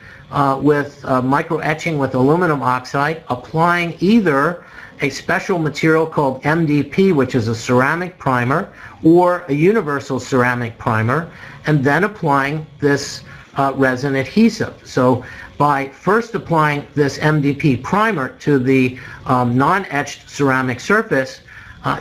Speaker 1: with micro-etching with aluminum oxide, applying either a special material called MDP, which is a ceramic primer, or a universal ceramic primer, and then applying this resin adhesive. So by first applying this MDP primer to the non-etched ceramic surface,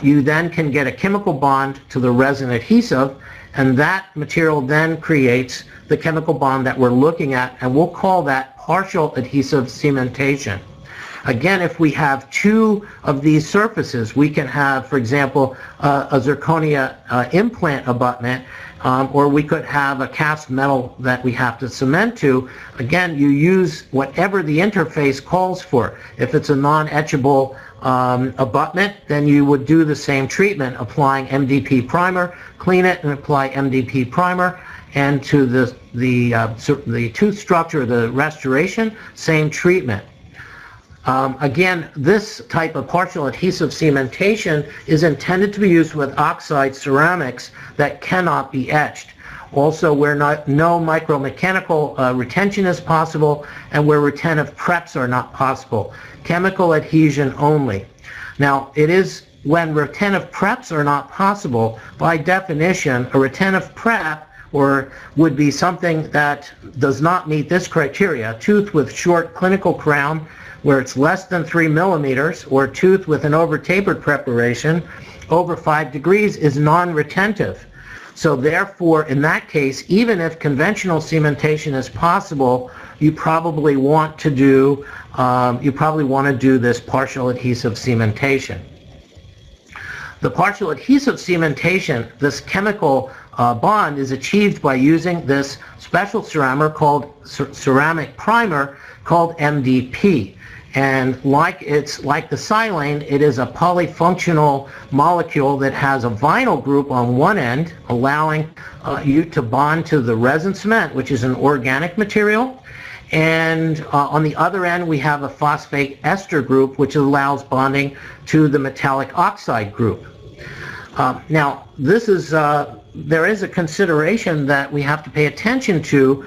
Speaker 1: you then can get a chemical bond to the resin adhesive, and that material then creates the chemical bond that we're looking at, and we'll call that partial adhesive cementation. Again, if we have two of these surfaces, we can have, for example, a zirconia implant abutment, or we could have a cast metal that we have to cement to. Again, you use whatever the interface calls for. If it's a non-etchable abutment, then you would do the same treatment, applying MDP primer, clean it and apply MDP primer, and to the tooth structure, the restoration, same treatment. Again, this type of partial adhesive cementation is intended to be used with oxide ceramics that cannot be etched. Also, where no micromechanical retention is possible, and where retentive preps are not possible. Chemical adhesion only. Now, it is when retentive preps are not possible, by definition, a retentive prep would be something that does not meet this criteria. Tooth with short clinical crown, where it's less than 3 millimeters, or tooth with an over-tapered preparation over 5 degrees is non-retentive. So therefore, in that case, even if conventional cementation is possible, you probably want to do this partial adhesive cementation. The partial adhesive cementation, this chemical bond, is achieved by using this special ceramic primer called MDP. And like the silane, it is a polyfunctional molecule that has a vinyl group on one end, allowing you to bond to the resin cement, which is an organic material. And on the other end, we have a phosphate ester group, which allows bonding to the metallic oxide group. Now, there is a consideration that we have to pay attention to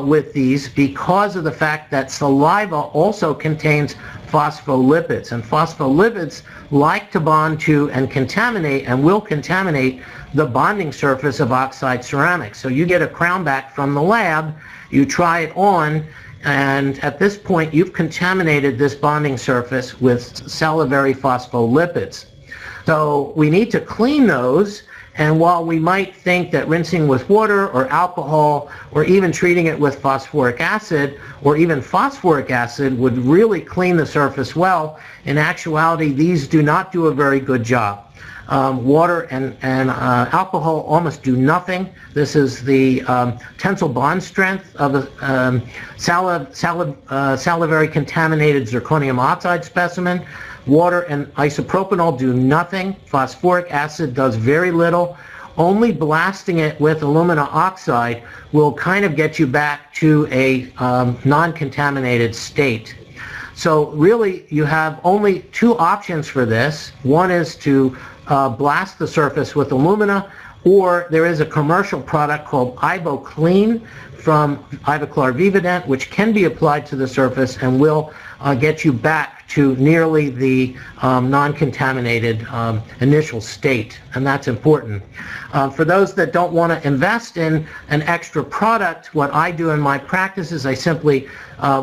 Speaker 1: with these, because of the fact that saliva also contains phospholipids, and phospholipids like to bond to and contaminate, and will contaminate, the bonding surface of oxide ceramics. So you get a crown back from the lab, you try it on, and at this point you've contaminated this bonding surface with salivary phospholipids. So we need to clean those. And while we might think that rinsing with water or alcohol, or even treating it with phosphoric acid or even phosphoric acid would really clean the surface well, in actuality these do not do a very good job. Water and alcohol almost do nothing. This is the tensile bond strength of a salivary contaminated zirconium oxide specimen. Water and isopropanol do nothing. Phosphoric acid does very little. Only blasting it with alumina oxide will kind of get you back to a non-contaminated state. So really you have only two options for this. One is to blast the surface with alumina, or there is a commercial product called IvoClean from Ivoclar Vivadent, which can be applied to the surface and will get you back to nearly the non-contaminated initial state, and that's important. For those that don't want to invest in an extra product, what I do in my practice is I simply,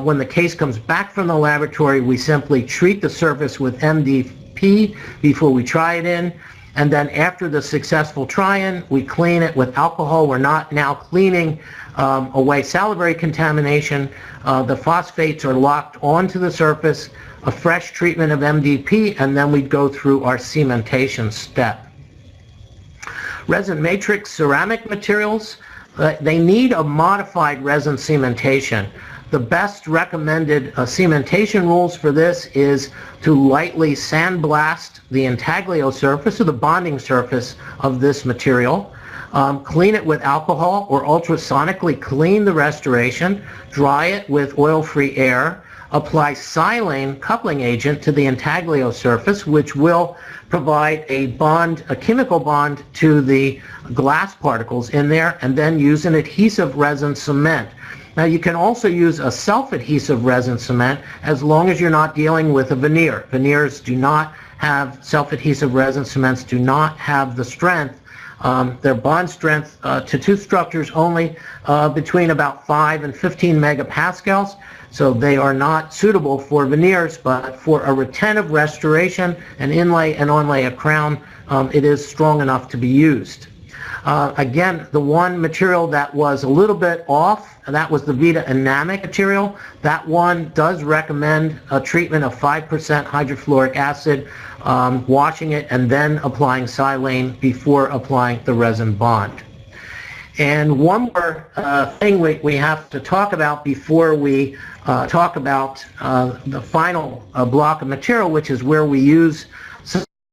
Speaker 1: when the case comes back from the laboratory, we simply treat the surface with MDP before we try it in. And then after the successful try-in, we clean it with alcohol. We're not now cleaning away salivary contamination. The phosphates are locked onto the surface, a fresh treatment of MDP, and then we'd go through our cementation step. Resin matrix ceramic materials, they need a modified resin cementation. The best recommended cementation rules for this is to lightly sandblast the intaglio surface, or the bonding surface of this material. Clean it with alcohol or ultrasonically clean the restoration. Dry it with oil-free air. Apply silane coupling agent to the intaglio surface, which will provide a bond, a chemical bond to the glass particles in there, and then use an adhesive resin cement. Now you can also use a self-adhesive resin cement as long as you're not dealing with a veneer. Veneers do not have, self-adhesive resin cements do not have the strength, their bond strength to two structures only between about 5 and 15 megapascals. So they are not suitable for veneers, but for a retentive restoration, an inlay and onlay a crown, it is strong enough to be used. Again, the one material that was a little bit off, that was the Vita Enamic material. That one does recommend a treatment of 5% hydrofluoric acid, washing it and then applying silane before applying the resin bond. And one more thing we have to talk about before we talk about the final block of material, which is where we use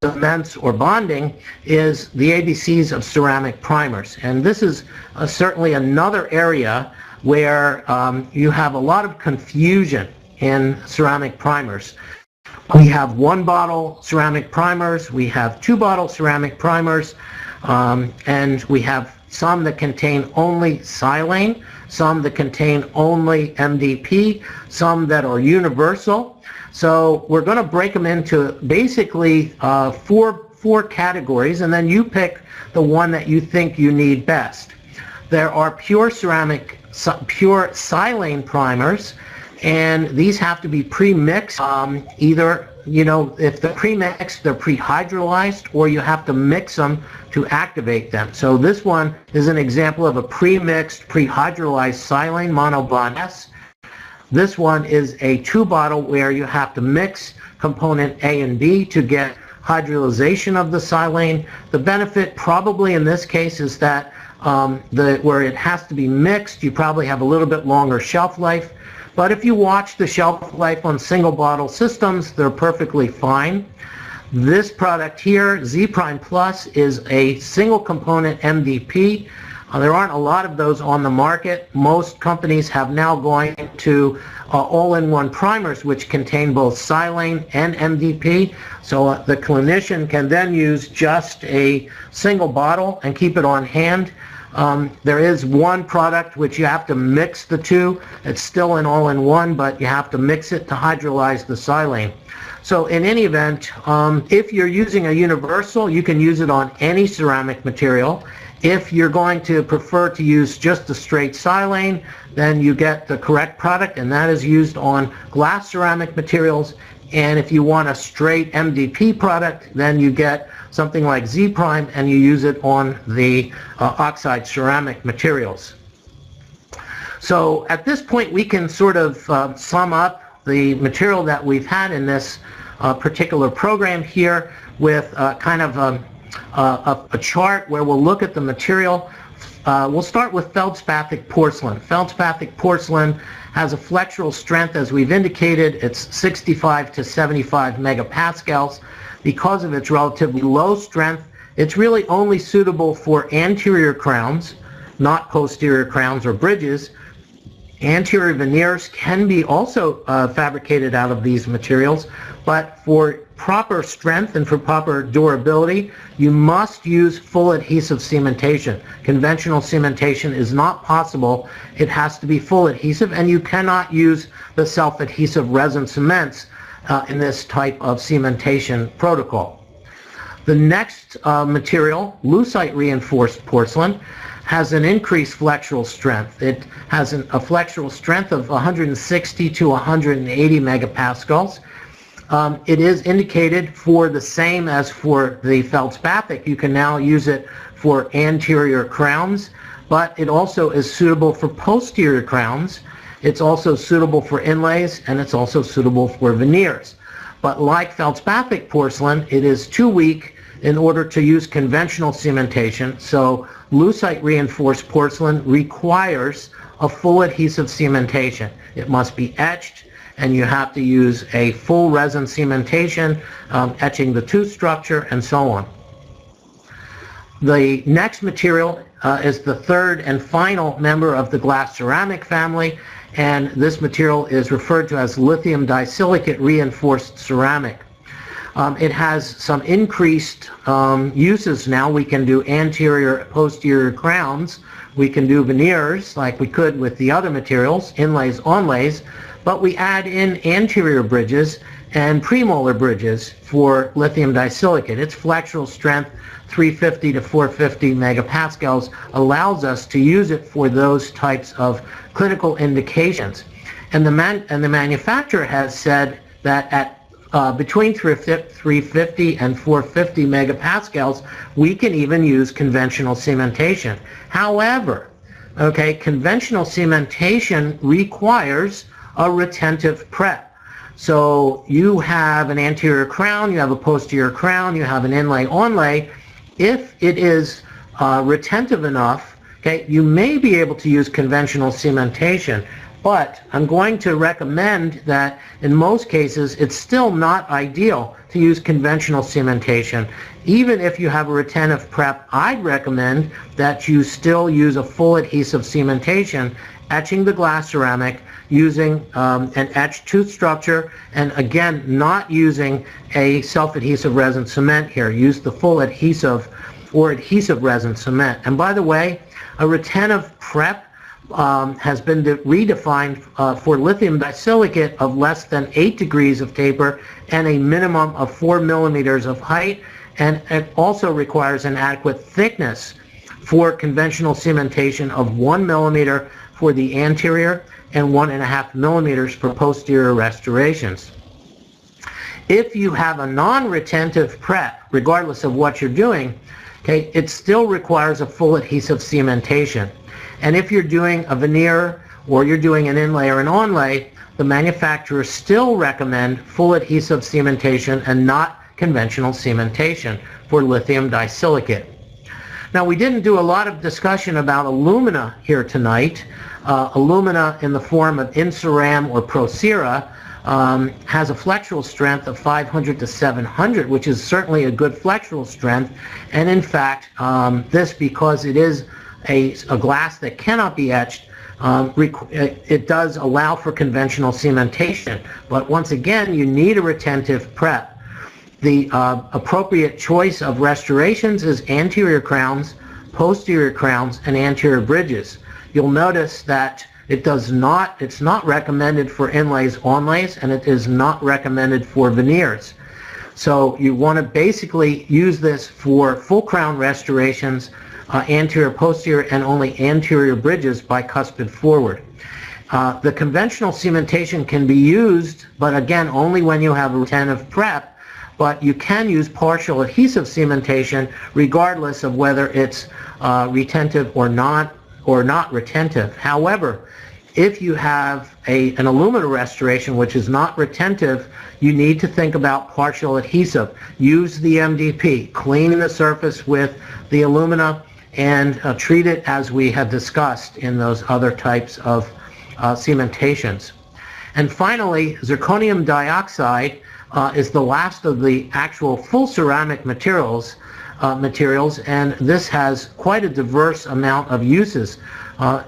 Speaker 1: cements or bonding, is the ABCs of ceramic primers. And this is certainly another area where you have a lot of confusion in ceramic primers. We have one bottle ceramic primers, we have two bottle ceramic primers, and we have some that contain only silane, some that contain only MDP, some that are universal. So we're going to break them into basically four categories, and then you pick the one that you think you need best. There are pure silane primers, and these have to be pre-mixed. Either, you know, if they're pre-mixed, they're pre-hydrolyzed, or you have to mix them to activate them. So this one is an example of a pre-mixed, pre-hydrolyzed silane monobond S. This one is a 2-bottle where you have to mix component A and B to get hydrolyzation of the silane. The benefit probably in this case is that where it has to be mixed, you probably have a little bit longer shelf life. But if you watch the shelf life on single bottle systems, they're perfectly fine. This product here, Z Prime Plus, is a single component MDP. There aren't a lot of those on the market. Most companies have now gone to all-in-one primers which contain both silane and MDP. So the clinician can then use just a single bottle and keep it on hand. There is one product which you have to mix the two. It's still an all-in-one, but you have to mix it to hydrolyze the silane. So in any event, if you're using a universal, you can use it on any ceramic material. If you're going to prefer to use just a straight silane, then you get the correct product, and that is used on glass ceramic materials. And if you want a straight MDP product, then you get something like Z Prime, and you use it on the oxide ceramic materials. So at this point, we can sort of sum up the material that we've had in this particular program here with kind of a chart where we'll look at the material. We'll start with feldspathic porcelain. Feldspathic porcelain has a flexural strength, as we've indicated. It's 65 to 75 megapascals. Because of its relatively low strength, it's really only suitable for anterior crowns, not posterior crowns or bridges. Anterior veneers can be also fabricated out of these materials, but for proper strength and for proper durability, you must use full adhesive cementation. Conventional cementation is not possible. It has to be full adhesive, and you cannot use the self-adhesive resin cements in this type of cementation protocol. The next material, lucite reinforced porcelain, has an increased flexural strength. It has a flexural strength of 160 to 180 megapascals. It is indicated for the same as for the feldspathic. You can now use it for anterior crowns, but it also is suitable for posterior crowns. It's also suitable for inlays, and it's also suitable for veneers. But like feldspathic porcelain, it is too weak in order to use conventional cementation, so lucite reinforced porcelain requires a full adhesive cementation. It must be etched, and you have to use a full resin cementation, etching the tooth structure and so on. The next material is the third and final member of the glass ceramic family, and this material is referred to as lithium disilicate reinforced ceramic. It has some increased uses now. We can do anterior, posterior crowns. We can do veneers like we could with the other materials, inlays, onlays, but we add in anterior bridges and premolar bridges for lithium disilicate. Its flexural strength, 350 to 450 megapascals, allows us to use it for those types of clinical indications. And the manufacturer has said that at between 350 and 450 megapascals, we can even use conventional cementation. However, conventional cementation requires a retentive prep. So you have an anterior crown, you have a posterior crown, you have an inlay onlay. If it is retentive enough, you may be able to use conventional cementation. But I'm going to recommend that in most cases it's still not ideal to use conventional cementation. Even if you have a retentive prep, I'd recommend that you still use a full adhesive cementation, etching the glass ceramic, using an etched tooth structure, and again, not using a self-adhesive resin cement here. Use the full adhesive or adhesive resin cement. And by the way, a retentive prep has been redefined for lithium disilicate of less than 8 degrees of taper and a minimum of 4 millimeters of height, and it also requires an adequate thickness for conventional cementation of 1 millimeter for the anterior and 1.5 millimeters for posterior restorations. If you have a non-retentive prep, regardless of what you're doing, it still requires a full adhesive cementation. And if you're doing a veneer or you're doing an inlay or an onlay, the manufacturers still recommend full adhesive cementation and not conventional cementation for lithium disilicate. Now, we didn't do a lot of discussion about alumina here tonight. Alumina in the form of Inceram or Procera has a flexural strength of 500 to 700, which is certainly a good flexural strength. And in fact, this, because it is a glass that cannot be etched, it does allow for conventional cementation. But once again, you need a retentive prep. The appropriate choice of restorations is anterior crowns, posterior crowns, and anterior bridges. You'll notice that it's not recommended for inlays, onlays, and it is not recommended for veneers. So you want to basically use this for full crown restorations, anterior, posterior, and only anterior bridges bicuspid forward. The conventional cementation can be used, but again, only when you have a retentive prep, but you can use partial adhesive cementation regardless of whether it's retentive or not retentive. However, if you have an alumina restoration which is not retentive, you need to think about partial adhesive. Use the MDP, clean the surface with the alumina, and treat it as we have discussed in those other types of cementations. And finally, zirconium dioxide is the last of the actual full ceramic materials materials, and this has quite a diverse amount of uses.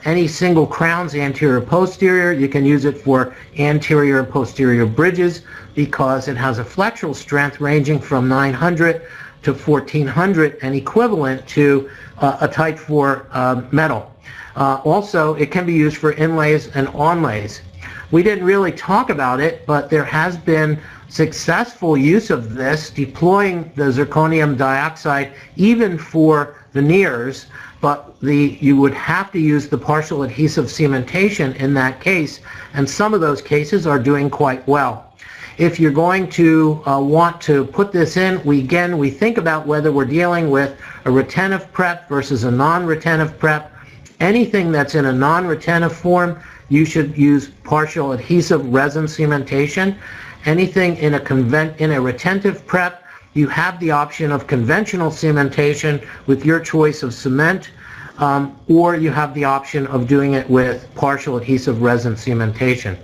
Speaker 1: Any single crowns, anterior posterior, you can use it for anterior and posterior bridges because it has a flexural strength ranging from 900 to 1400 and equivalent to a Type 4 metal. Also, it can be used for inlays and onlays. We didn't really talk about it, but there has been successful use of this, deploying the zirconium dioxide even for veneers, but you would have to use the partial adhesive cementation in that case, and some of those cases are doing quite well. If you're going to want to put this in, we think about whether we're dealing with a retentive prep versus a non-retentive prep. Anything that's in a non-retentive form, you should use partial adhesive resin cementation. Anything in a retentive prep, you have the option of conventional cementation with your choice of cement, or you have the option of doing it with partial adhesive resin cementation.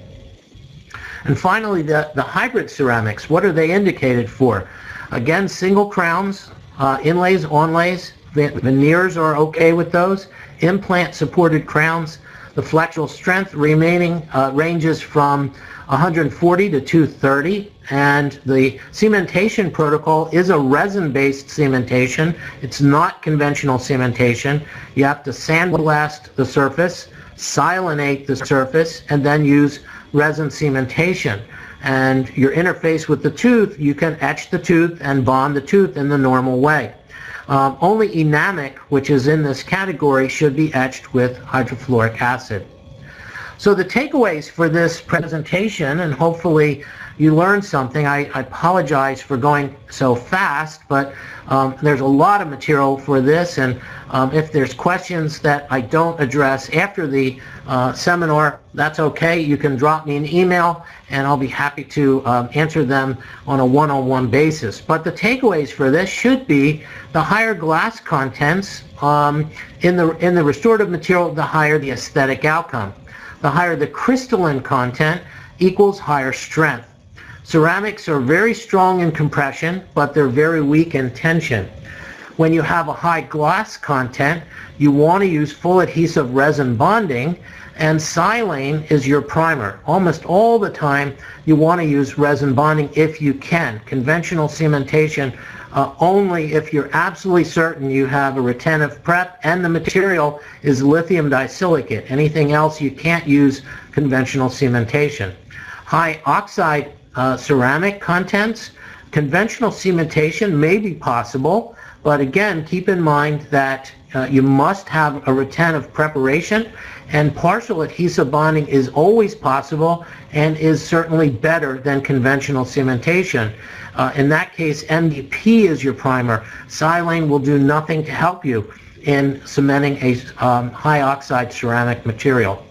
Speaker 1: And finally, the hybrid ceramics, what are they indicated for? Again, single crowns, inlays, onlays, veneers are okay with those. Implant supported crowns, the flexural strength remaining ranges from 140 to 230, and the cementation protocol is a resin-based cementation. It's not conventional cementation. You have to sandblast the surface, silanate the surface, and then use resin cementation. And your interface with the tooth, you can etch the tooth and bond the tooth in the normal way. Only enamic, which is in this category, should be etched with hydrofluoric acid. So the takeaways for this presentation, and hopefully you learned something. I apologize for going so fast, but there's a lot of material for this, and if there's questions that I don't address after the seminar, that's okay. You can drop me an email and I'll be happy to answer them on a one-on-one basis. But the takeaways for this should be the higher glass contents in the restorative material, the higher the aesthetic outcome. The higher the crystalline content equals higher strength. Ceramics are very strong in compression, but they're very weak in tension. When you have a high glass content, you want to use full adhesive resin bonding, and silane is your primer. Almost all the time you want to use resin bonding if you can. Conventional cementation only if you're absolutely certain you have a retentive prep and the material is lithium disilicate. Anything else, you can't use conventional cementation. High oxide ceramic contents, conventional cementation may be possible, but again, keep in mind that you must have a retentive preparation, and partial adhesive bonding is always possible and is certainly better than conventional cementation. In that case, MDP is your primer. Silane will do nothing to help you in cementing a high oxide ceramic material.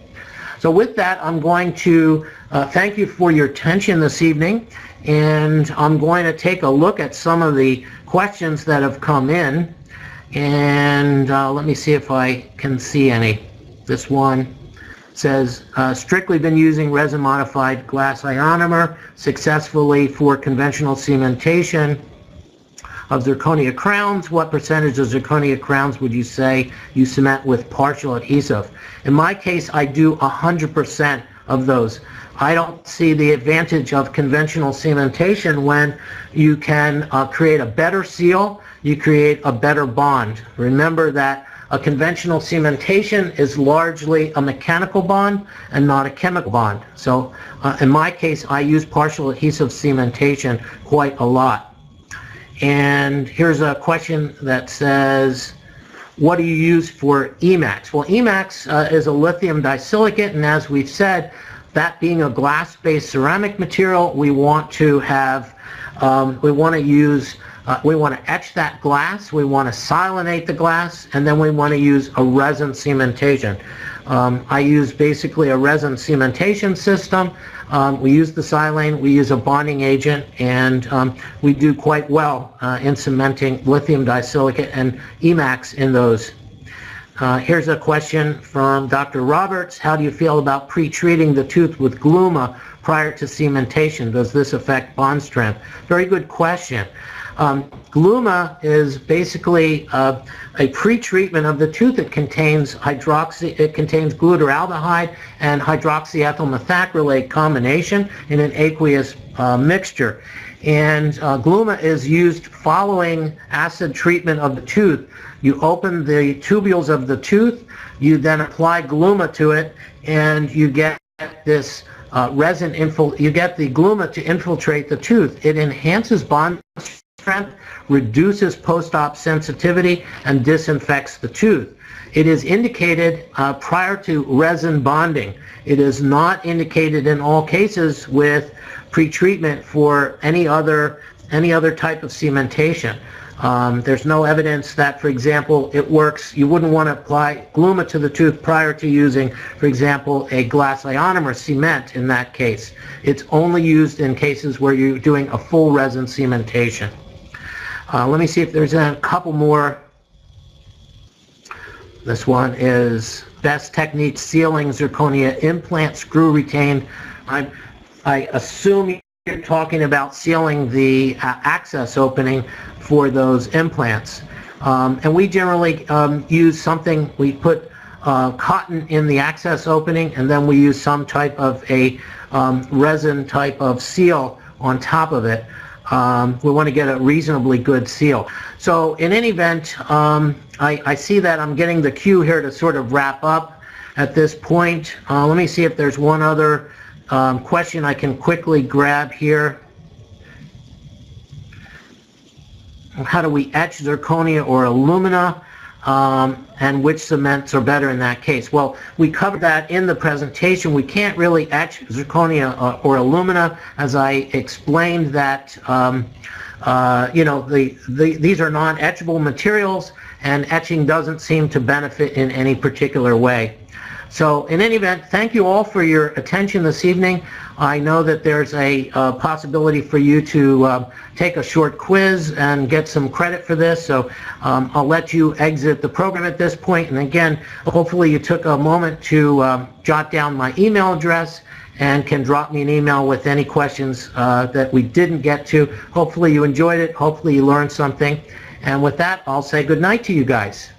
Speaker 1: So with that, I'm going to thank you for your attention this evening, and I'm going to take a look at some of the questions that have come in, and let me see if I can see any. This one says, strictly been using resin modified glass ionomer successfully for conventional cementation of zirconia crowns. What percentage of zirconia crowns would you say you cement with partial adhesive? In my case, I do 100% of those. I don't see the advantage of conventional cementation when you can create a better seal, you create a better bond. Remember that a conventional cementation is largely a mechanical bond and not a chemical bond. So in my case, I use partial adhesive cementation quite a lot. And here's a question that says, what do you use for Emax? Well, Emax is a lithium disilicate, and as we've said, that being a glass-based ceramic material, we want to have, we want to etch that glass, we want to silanate the glass, and then we want to use a resin cementation. I use basically a resin cementation system. We use the silane, we use a bonding agent, and we do quite well in cementing lithium disilicate and Emax in those. Here's a question from Dr. Roberts. How do you feel about pre-treating the tooth with Gluma prior to cementation? Does this affect bond strength? Very good question. Gluma is basically a pre-treatment of the tooth. It contains glutaraldehyde and hydroxyethyl methacrylate combination in an aqueous mixture. And Gluma is used following acid treatment of the tooth. You open the tubules of the tooth, you then apply Gluma to it, and you get this you get the Gluma to infiltrate the tooth. It enhances bond strength, reduces post-op sensitivity, and disinfects the tooth. It is indicated prior to resin bonding. It is not indicated in all cases with pre-treatment for any other type of cementation. There's no evidence that, for example, it works. You wouldn't want to apply Gluma to the tooth prior to using, for example, a glass ionomer cement in that case. It's only used in cases where you're doing a full resin cementation. Let me see if there's a couple more. This one is best technique sealing zirconia implant screw retained. I assume you're talking about sealing the access opening for those implants. And we generally use something, we put cotton in the access opening, and then we use some type of a resin type of seal on top of it. We want to get a reasonably good seal. So in any event, I see that I'm getting the cue here to sort of wrap up at this point. Let me see if there's one other question I can quickly grab here. How do we etch zirconia or alumina, and which cements are better in that case? Well, we covered that in the presentation. We can't really etch zirconia or alumina, as I explained that you know, these are non-etchable materials, and etching doesn't seem to benefit in any particular way. So in any event, thank you all for your attention this evening. I know that there's a possibility for you to take a short quiz and get some credit for this, so I'll let you exit the program at this point. And again, hopefully you took a moment to jot down my email address and can drop me an email with any questions that we didn't get to. Hopefully you enjoyed it. Hopefully you learned something. And with that, I'll say good night to you guys.